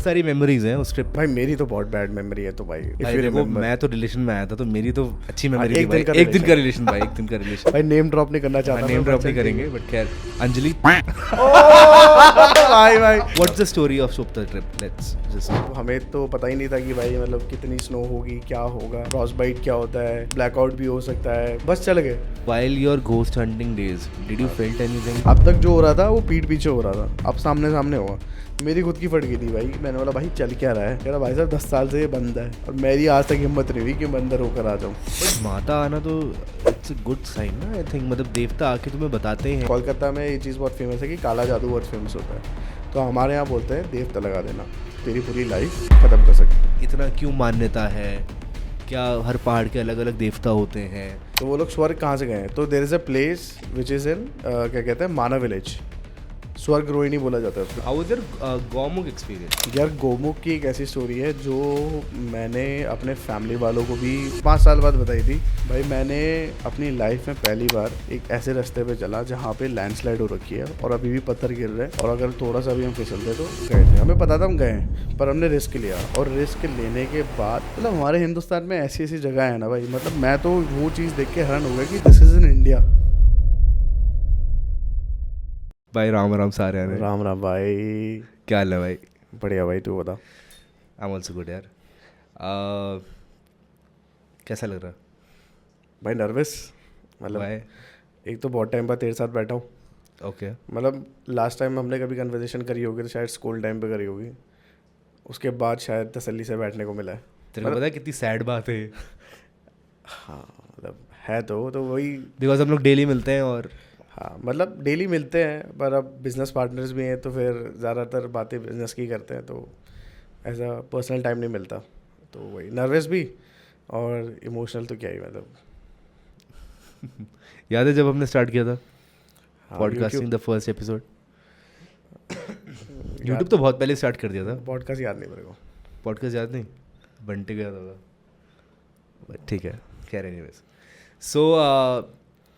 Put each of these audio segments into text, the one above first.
बहुत सारी मेमोरीज हैं उस ट्रिप। भाई मेरी तो बहुत बैड मेमोरी है तो भाई देखो मैं तो रिलेशन में आया था तो मेरी तो अच्छी मेमोरी थी एक भाई। दिन का एक दिन का रिलेशन भाई, एक दिन का रिलेशन। भाई नेम ड्रॉप नहीं करना चाहता, नेम ड्रॉप नहीं करेंगे बट खैर अंजलि। भाई व्हाट्स द स्टोरी ऑफ सोपता ट्रिप? लेट्स जस्ट हमें तो पता ही नहीं था कि भाई मतलब कितनी स्नो होगी, क्या होगा, फ्रॉस्ट बाइट क्या होता है, ब्लैकआउट भी हो सकता है, बस चल गए। While your ghost hunting days did you felt anything? अब तक जो हो रहा था वो पीठ पीछे हो रहा था, अब सामने सामने हुआ। मेरी खुद की फट गई थी भाई। मैंने बोला भाई चल क्या रहा है, कह रहा भाई साहब 10 साल से ये बंद है, और मेरी आज तक हिम्मत नहीं हुई कि मैं अंदर होकर आ जाऊँ। माता आना तो इट्स अ गुड साइन ना आई थिंक। मतलब देवता आके तुम्हें बताते हैं। कोलकाता में ये चीज़ बहुत फेमस है कि काला जादू बहुत फेमस होता है, तो हमारे यहाँ बोलते हैं देवता लगा देना, तेरी पूरी लाइफ ख़त्म कर सकते। इतना क्यों मान्यता है? क्या हर पहाड़ के अलग अलग देवता होते हैं? तो वो लोग स्वर्ग कहाँ से गए हैं? तो there is a place which is in क्या कहते हैं, माना विलेज। स्वर्ग रोहिणी बोला जाता है उसको। How is your Gaumukh experience? यार गोमुख की एक ऐसी स्टोरी है जो मैंने अपने फैमिली वालों को भी 5 साल बाद बताई थी। भाई मैंने अपनी लाइफ में पहली बार एक ऐसे रास्ते पे चला जहाँ पे लैंडस्लाइड हो रखी है और अभी भी पत्थर गिर रहे हैं, और अगर थोड़ा सा भी हम फिसलते तो गए थे। हमें पता था हम गए हैं, पर हमने रिस्क लिया, और रिस्क लेने के बाद मतलब हमारे हिंदुस्तान में ऐसी ऐसी जगह है ना भाई, मतलब मैं तो वो चीज़ देख के हैरान हो गया कि दिस इज़ इन इंडिया। भाई राम राम सारे आने। राम राम भाई। क्या हाल है भाई? बढ़िया भाई, तू बता। आई एम ऑल्सो गुड यार। कैसा लग रहा? भाई नर्वस, मतलब भाई एक तो बहुत टाइम बाद तेरे साथ बैठा हूँ। ओके मतलब लास्ट टाइम हमने कभी कन्वर्सेशन करी होगी तो शायद स्कूल टाइम पे करी होगी, उसके बाद शायद तसल्ली से बैठने को मिला है। तेरे को पता है कितनी सैड बात है? हाँ मतलब है तो वही। बिकॉज हम लोग डेली मिलते हैं और हाँ मतलब डेली मिलते हैं, पर अब बिजनेस पार्टनर्स भी हैं तो फिर ज़्यादातर बातें बिजनेस की करते हैं, तो ऐसा पर्सनल टाइम नहीं मिलता। तो वही नर्वस भी और इमोशनल तो क्या ही मतलब। याद है जब हमने स्टार्ट किया था हाँ, podcasting the first episode? YouTube तो बहुत पहले स्टार्ट कर दिया था। पॉडकास्ट याद नहीं मेरे को। पॉडकास्ट याद नहीं? बंटे का याद होगा। ठीक है, खैर anyways. So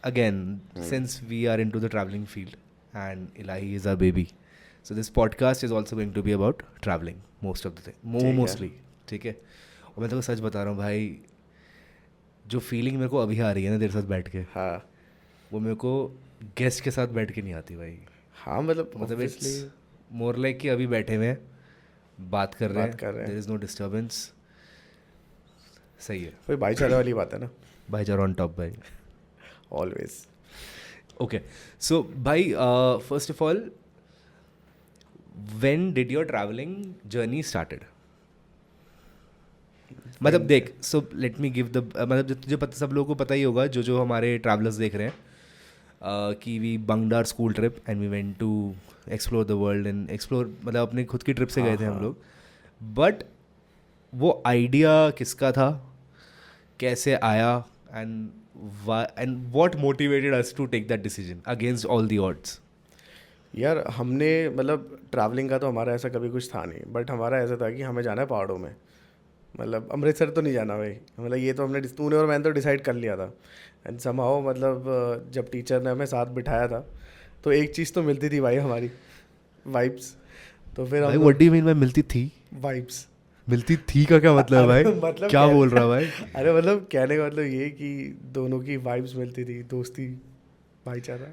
again, since we are into the traveling field and Ilahi is our baby, so this podcast is also going to be about traveling most of the time, mostly. ठीक है, और मैं तेरे को सच बता रहा हूँ भाई, जो फीलिंग मेरे को अभी आ रही है ना तेरे साथ बैठ के, हाँ वो मेरे को गेस्ट के साथ बैठ के नहीं आती भाई। हाँ मतलब इट्स मोर लाइक कि अभी बैठे हुए हैं, बात कर रहे हैं, देयर इज नो डिस्टर्बेंस। सही है कोई भाईचारे वाली बात है ना। भाईचारा ऑन टॉप भाई, ऑलवेज। ओके सो भाई, first of all when did your travelling journey started? मतलब देख, so let me give the मतलब तुझे पता, सब लोगों को पता ही होगा जो हमारे ट्रैवलर्स देख रहे हैं, कि we bunked our school trip and we went to explore the world and explore, मतलब अपने खुद की ट्रिप से गए थे हम लोग। बट वो आइडिया किसका था, कैसे आया, and what motivated us to take that decision against all the odds? यार हमने मतलब ट्रैवलिंग का तो हमारा ऐसा कभी कुछ था नहीं, बट हमारा ऐसा था कि हमें जाना है पहाड़ों में। मतलब अमृतसर तो नहीं जाना भाई, मतलब ये तो हमने, तूने और मैंने तो डिसाइड कर लिया था। एंड समहाउ मतलब जब टीचर ने हमें साथ बिठाया था तो एक चीज़ तो मिलती थी भाई, हमारी वाइब्स। तो फिर हम what do you mean by मिलती थी? वाइब्स। मिलती थी का क्या मतलब भाई? मतलब क्या बोल रहा भाई? अरे मतलब कहने का मतलब ये कि दोनों की वाइब्स मिलती थी, दोस्ती, भाईचारा।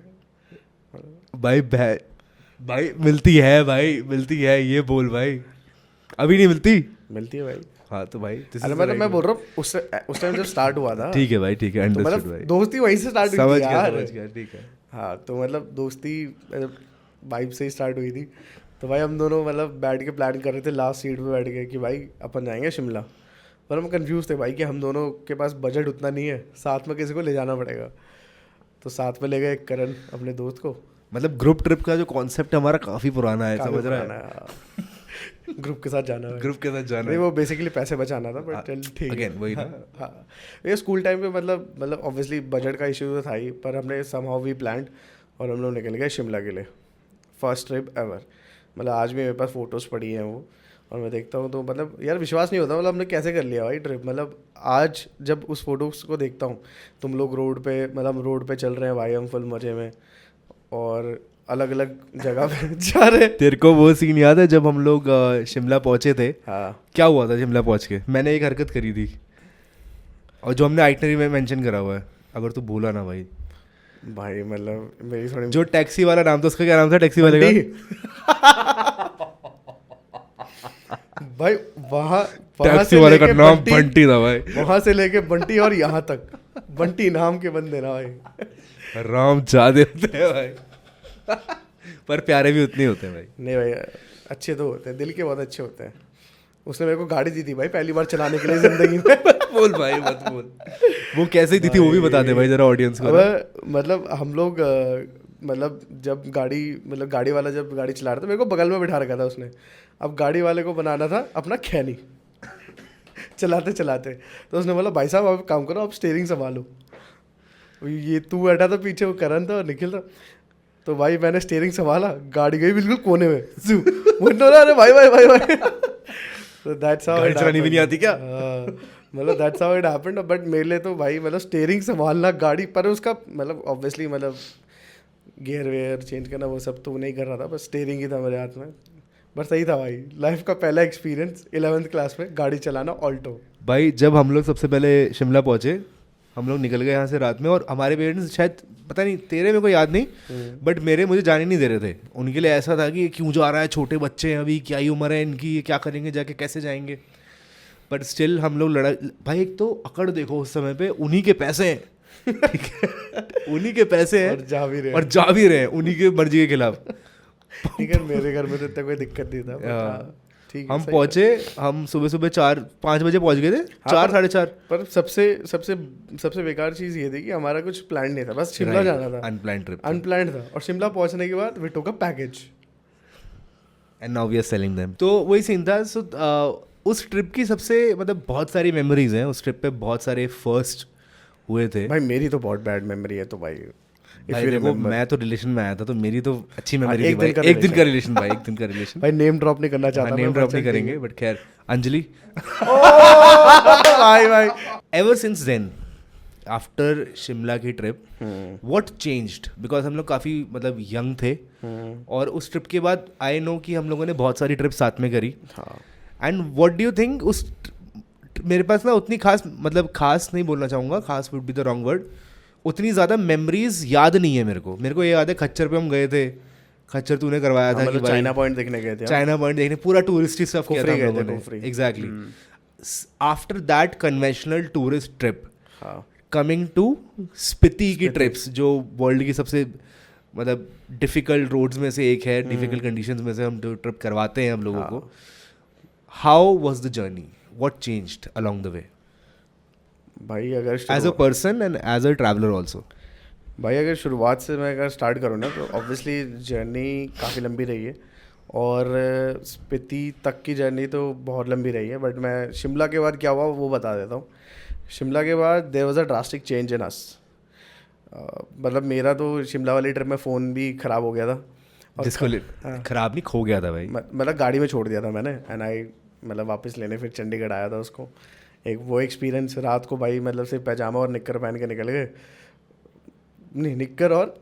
भाई मिलती है भाई, मिलती है, ये बोल भाई। अभी नहीं मिलती? मिलती है भाई। हाँ तो भाई अरे मतलब मैं बोल रहा हूँ उस टाइम जब स्टार्ट हुआ था। ठीक है भाई, ठीक है, तो अंडरस्टूड मतलब भाई, दोस्ती वहीं से स्टार्ट हुई थी यार। समझ गया, ठीक है। हाँ तो मतलब दोस्ती वाइब से ही स्टार्ट हुई थी। तो भाई हम दोनों मतलब बैठ के प्लान कर रहे थे, लास्ट सीट पे बैठ के कि भाई अपन जाएंगे शिमला। पर हम कंफ्यूज थे भाई कि हम दोनों के पास बजट उतना नहीं है, साथ में किसी को ले जाना पड़ेगा। तो साथ में ले गए करण अपने दोस्त को। मतलब ग्रुप ट्रिप का जो कॉन्सेप्ट हमारा काफ़ी पुराना है, समझ रहा है? ग्रुप के साथ जाना है, ग्रुप के साथ जाना नहीं है। वो बेसिकली पैसे बचाना था, बट चल ठीक है। अगेन वही ना। हाँ ये स्कूल टाइम पे मतलब ऑब्वियसली बजट का इशू तो था ही, पर हमने समहाउ वी प्लान्ड और हम लोग निकल गए शिमला के लिए। First trip ever. मतलब आज भी मेरे पास फ़ोटोज़ पड़ी हैं वो, और मैं देखता हूँ तो मतलब यार विश्वास नहीं होता, मतलब हमने कैसे कर लिया भाई ट्रिप। मतलब आज जब उस फोटोज़ को देखता हूँ, तुम लोग रोड पे मतलब रोड पे चल रहे हैं भाई, हम फुल मज़े में, और अलग अलग जगह पे जा रहे हैं। तेरे को वो सीन याद है जब हम लोग शिमला पहुंचे थे? हाँ क्या हुआ था शिमला पहुंच के? मैंने एक हरकत करी थी और जो हमने आइटनरी में मेंशन करा हुआ है, अगर तू भूला ना भाई। भाई मतलब मेरी थोड़ी जो टैक्सी वाला नाम था, उसका क्या नाम था टैक्सी वाले का? भाई वहाँ टैक्सी वाले का नाम बंटी था भाई। वहाँ से लेके बंटी और यहाँ तक बंटी नाम के बंदे ना भाई। राम जादे होते हैं भाई। पर प्यारे भी उतने होते हैं भाई। नहीं भाई अच्छे तो होते हैं, दिल के बहुत अच्छे होते हैं। उसने मेरे को गाड़ी दी थी भाई पहली बार चलाने के लिए जिंदगी में। बोल भाई मत बोल। वो कैसे दी थी वो भी बता दे भाई जरा ऑडियंस को। अब मतलब हम लोग मतलब जब गाड़ी वाला जब गाड़ी चला रहा था, मेरे को बगल में बिठा रखा था उसने। अब गाड़ी वाले को बनाना था अपना खैनी चलाते चलाते, तो उसने बोला भाई साहब आप काम करो, आप स्टीयरिंग संभालो। ये तू बैठा था पीछे, वो करण था और निखिल था। तो भाई मैंने स्टीयरिंग संभाला, गाड़ी गई बिल्कुल कोने में। अरे भाई भाई भाई भाई। तो दैट्स हाउ, चलानी भी नहीं आती क्या? मतलब that's how it happened. But मेरे लिए तो भाई मतलब स्टीयरिंग संभालना गाड़ी पर, उसका मतलब ऑब्वियसली मतलब गियर वेयर चेंज करना वो सब तो नहीं कर रहा था, बस स्टीयरिंग ही था मेरे हाथ में। बट सही था भाई, लाइफ का पहला एक्सपीरियंस 11th क्लास में गाड़ी चलाना ऑल्टो। भाई जब हम लोग सबसे पहले शिमला पहुंचे, हम लोग निकल गए यहाँ से रात में, और हमारे पेरेंट्स शायद पता नहीं, तेरे मेरे को याद नहीं, बट मेरे मुझे जाने नहीं दे रहे थे। उनके लिए ऐसा था कि क्यों जा रहा है, छोटे बच्चे हैं अभी, क्या ही उम्र है इनकी, ये क्या करेंगे जाके, कैसे जाएंगे। बट स्टिल हम लोग लड़ा। भाई एक तो अकड़ देखो उस समय पे, उन्हीं के पैसे हैं ठीक है, उन्हीं के पैसे हैं और जा भी रहे हैं उन्हीं के मर्जी के खिलाफ। ठीक है, मेरे घर में तो इतना कोई दिक्कत नहीं था। ठीक है, हम पहुंचे, हम सुबह 4-5 बजे पहुंच गए थे, 4-4:30। पर सबसे बेकार चीज़ ये थी कि हमारा कुछ प्लान नहीं था, बस शिमला जाना था। अनप्लान्ड ट्रिप, अनप्लान्ड था। और शिमला पहुंचने के बाद we took a package and now we are selling them. तो वही सीन था। सो उस ट्रिप की सबसे मतलब बहुत सारी मेमोरीज हैं। उस ट्रिप पे बहुत सारे फर्स्ट हुए थे। भाई मेरी तो बहुत बैड मेमोरी है। तो भाई देखो मैं तो रिलेशन में आया था, तो मेरी तो अच्छी मेमोरी थी भाई। एक दिन का रिलेशन भाई, एक दिन का रिलेशन। भाई नेम ड्रॉप नहीं करना चाहता, नेम ड्रॉप नहीं करेंगे, बट खैर अंजलि। भाई ever since then after Shimla की ट्रिप व्हाट चेंज्ड? बिकॉज हम लोग काफ़ी मतलब यंग थे, और उस ट्रिप के बाद आई नो कि हम लोगों ने बहुत सारी ट्रिप साथ में करी। And what do you think? उस मेरे पास ना उतनी खास, मतलब खास नहीं बोलना चाहूँगा, खास would be the wrong word, उतनी ज़्यादा मेमोरीज याद नहीं है मेरे को। मेरे को ये याद है खच्चर पे हम गए थे, खच्चर तूने करवाया था कि चाइना पॉइंट देखने गए थे। चाइना पॉइंट देखने, पूरा टूरिस्टी स्टफ किया था हम लोगों ने। Exactly. After that conventional tourist trip, coming to Spiti की ट्रिप्स, जो वर्ल्ड की सबसे मतलब डिफिकल्ट रोड्स में से एक है, डिफिकल्ट कंडीशंस में से हम ट्रिप करवाते हैं हम लोगों को। How was the journey? What changed along the way? भाई अगर as a person and as a traveller also. भाई अगर शुरुआत से मैं अगर स्टार्ट करूँ ना, तो ऑब्वियसली जर्नी काफ़ी लंबी रही है, और स्पीति तक की जर्नी तो बहुत लंबी रही है। बट मैं शिमला के बाद क्या हुआ वो बता देता हूँ। शिमला के बाद there was a drastic change in us. मतलब मेरा तो शिमला वाली ट्रिप में फ़ोन भी ख़राब हो गया था। जिसको ख़राब नहीं, खो गया था भाई। मतलब गाड़ी में छोड़ दिया था मैंने, एंड आई मतलब वापस लेने फिर चंडीगढ़ आया था उसको। एक वो एक्सपीरियंस, रात को भाई मतलब सिर्फ पैजामा और निक्कर पहन के निकल गए, नहीं निक्कर और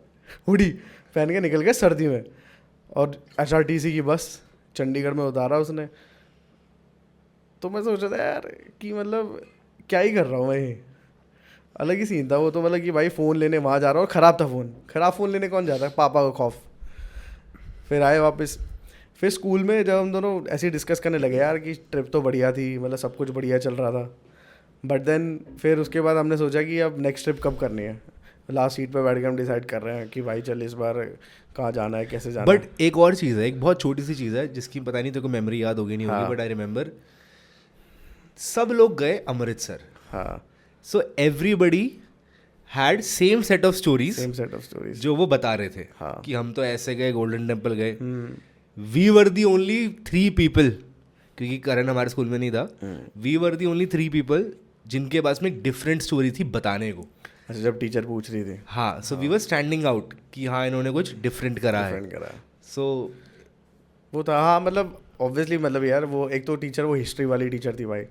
हुडी पहन के निकल गए सर्दी में, और HRTC की बस चंडीगढ़ में उतारा उसने। तो मैं सोच रहा था यार कि मतलब क्या ही कर रहा हूँ मैं, अलग ही सीन था वो तो। मतलब कि भाई फ़ोन लेने वहाँ जा रहा हूँ, ख़राब था फ़ोन। ख़राब फ़ोन लेने कौन जाता है, पापा का खौफ। फिर आए वापस, फिर स्कूल में जब हम दोनों ऐसे डिस्कस करने लगे यार कि ट्रिप तो बढ़िया थी, मतलब सब कुछ बढ़िया चल रहा था। बट देन फिर उसके बाद हमने सोचा कि अब नेक्स्ट ट्रिप कब करनी है। लास्ट सीट पे बैठ के हम डिसाइड कर रहे हैं कि भाई चल इस बार कहाँ जाना है, कैसे जाना है। बट एक और चीज़ है, एक बहुत छोटी सी चीज़ है जिसकी पता नहीं तेरे को मेमोरी याद होगी नहीं होगी, बट आई रिमेंबर सब लोग गए अमृतसर। हाँ। So everybody had same set of stories, जो वो बता रहे थे। हाँ. कि हम तो ऐसे गए, गोल्डन टेम्पल गए। We were the only 3 people, क्योंकि करण हमारे स्कूल में नहीं था। We were the only 3 people जिनके पास में डिफरेंट स्टोरी थी बताने को। अच्छा, जब टीचर पूछ रही थी। हाँ, so we were standing out कि हाँ इन्होंने कुछ डिफरेंट करा है। सो वो था। हाँ मतलब ऑब्वियसली मतलब यार वो एक तो टीचर, वो हिस्ट्री वाली टीचर थी भाई,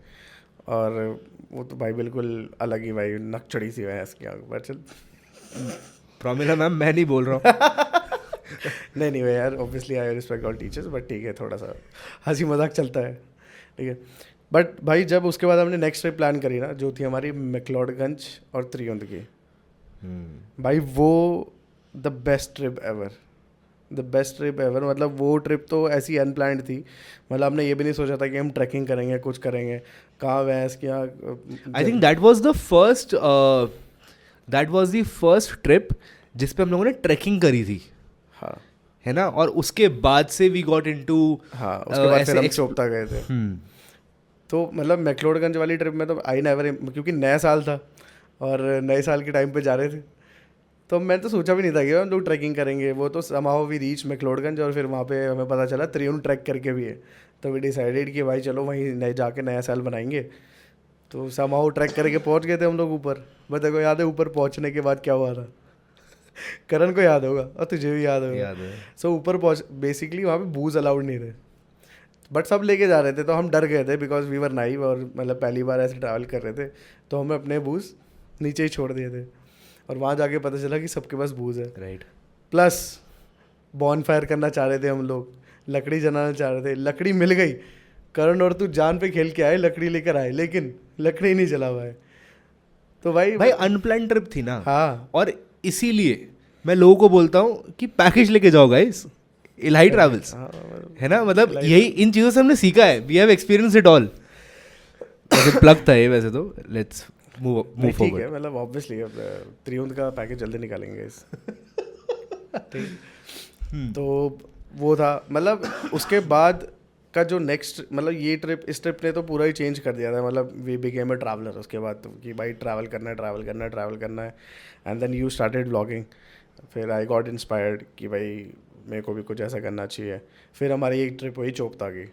और वो तो भाई बिल्कुल अलग ही भाई नक चढ़ी सी है इसकी आँख पर। चल प्रमिला मैम, मैं नहीं बोल रहा हूँ। नहीं भाई यार, obviously I respect all teachers, but ठीक है, थोड़ा सा हंसी मजाक चलता है, ठीक है। बट भाई जब उसके बाद हमने नेक्स्ट ट्रिप प्लान करी ना, जो थी हमारी मैक्लोडगंज और त्रियुंद की, भाई वो the best trip ever, the best trip ever. मतलब वो ट्रिप तो ऐसी अनप्लान्ड थी, मतलब हमने ये भी नहीं सोचा था कि हम ट्रैकिंग करेंगे, कुछ करेंगे, कहाँ वैस क्या। आई think that was the first trip जिस पे हम लोगों ने ट्रैकिंग करी थी, हाँ है ना। और उसके बाद से वी गॉट इनटू, हाँ, उसके बाद फिर हम चोपता गए थे। तो मतलब मैक्लोडगंज वाली ट्रिप में तो आई नेवर, क्योंकि नया साल था और नए साल के टाइम पे जा रहे थे, तो मैं तो सोचा भी नहीं था कि हम लोग ट्रैकिंग करेंगे। वो तो समाओ वी रीच मैक्लोडगंज, और फिर वहाँ पे हमें पता चला त्रियुण ट्रैक करके भी है, तो वी डिसाइडेड कि भाई चलो वहीं नए जाके नया साल बनाएंगे। तो समाओ ट्रैक करके पहुँच गए थे हम लोग ऊपर। बट देखो याद है ऊपर पहुँचने के बाद क्या हुआ था? करण को याद होगा और तुझे भी याद होगा। सो ऊपर पहुँच, बेसिकली वहाँ पे बूज अलाउड नहीं थे, बट सब लेके जा रहे थे, तो हम डर गए थे बिकॉज वी वर नाइव, और मतलब पहली बार ऐसे ट्रैवल कर रहे थे, तो हमें अपने बूज नीचे ही छोड़ दिए थे। और वहाँ जाके पता चला कि सबके पास बूज है, राइट। प्लस बॉन फायर करना चाह रहे थे हम लोग, लकड़ी जलाना चाह रहे थे, लकड़ी मिल गई। करण और तू जान पे खेल के आए, लकड़ी लेकर आए, लेकिन लकड़ी नहीं जला हुआ है। तो भाई अनप्लान ट्रिप थी ना। हाँ, और इसीलिए मैं लोगों को बोलता हूँ कि पैकेज लेके जाओ गाइस, इलाही ट्रैवल्स, है ना। मतलब यही इन चीज़ों से हमने सीखा है, we have experience it all. वैसे प्लग था ये, वैसे तो लेट्स मूव ठीक फॉरवर्ड। है, मतलब ऑब्वियसली अब त्रियुंद का पैकेज जल्दी निकालेंगे इस तो वो था। मतलब उसके बाद का जो नेक्स्ट, मतलब ये ट्रिप, इस ट्रिप ने तो पूरा ही चेंज कर दिया था। मतलब वी बिकेम अ ट्रैवलर उसके बाद, तो कि भाई ट्रैवल करना है, ट्रैवल करना है, ट्रैवल करना है। And then you started vlogging, फिर आई गॉट इंस्पायर्ड कि भाई मेरे को भी कुछ ऐसा करना चाहिए। फिर हमारी एक ट्रिप हुई चोपता की,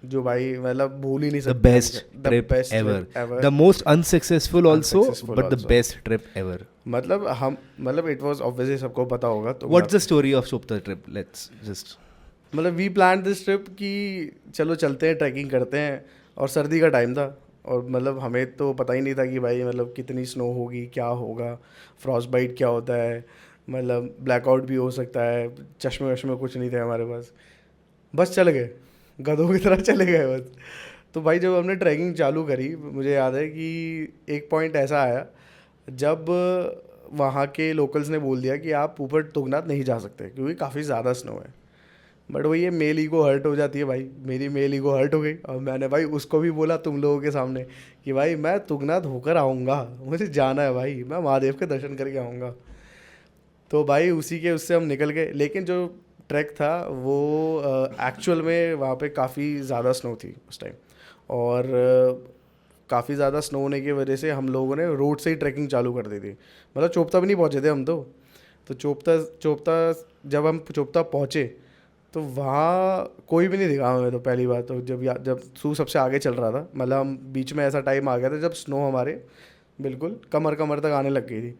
जो भाई मतलब भूल ही नहीं सकते। The best trip ever. The most unsuccessful also, but the best trip ever. मतलब इट वाज ऑब्वियसली, सबको पता होगा। तो What's the story of Chopta trip? Let's just. मतलब वी प्लान दिस ट्रिप कि चलो चलते हैं, ट्रैकिंग करते हैं। और सर्दी का टाइम था, और मतलब हमें तो पता ही नहीं था कि भाई मतलब कितनी स्नो होगी, क्या होगा, फ्रॉस्ट बाइट क्या होता है, मतलब ब्लैकआउट भी हो सकता है। चश्मे वश्मे कुछ नहीं थे हमारे पास, बस चल गए, गधों की तरह चले गए बस। तो भाई जब हमने ट्रैकिंग चालू करी, मुझे याद है कि एक पॉइंट ऐसा आया जब वहाँ के लोकल्स ने बोल दिया कि आप ऊपर तुंगनाथ नहीं जा सकते क्योंकि काफ़ी ज़्यादा स्नो है। बट वो ये मेल ईगो हर्ट हो जाती है भाई, मेरी मेल ईगो हर्ट हो गई। और मैंने भाई उसको भी बोला तुम लोगों के सामने कि भाई मैं तुंगनाथ होकर आऊँगा, मुझे जाना है भाई, मैं महादेव के दर्शन करके आऊँगा। तो भाई उसी के उससे हम निकल गए। लेकिन जो ट्रैक था वो एक्चुअल में वहाँ पे काफ़ी ज़्यादा स्नो थी उस टाइम, और काफ़ी ज़्यादा स्नो होने की वजह से हम लोगों ने रोड से ही ट्रैकिंग चालू कर दी थी। मतलब चोपता भी नहीं पहुँचे थे हम तो चोपता जब हम चोपता पहुँचे तो वहाँ कोई भी नहीं दिखा हमें। तो पहली बात तो जब सू सबसे आगे चल रहा था, मतलब हम बीच में ऐसा टाइम आ गया था जब स्नो हमारे बिल्कुल कमर तक आने लग गई थी।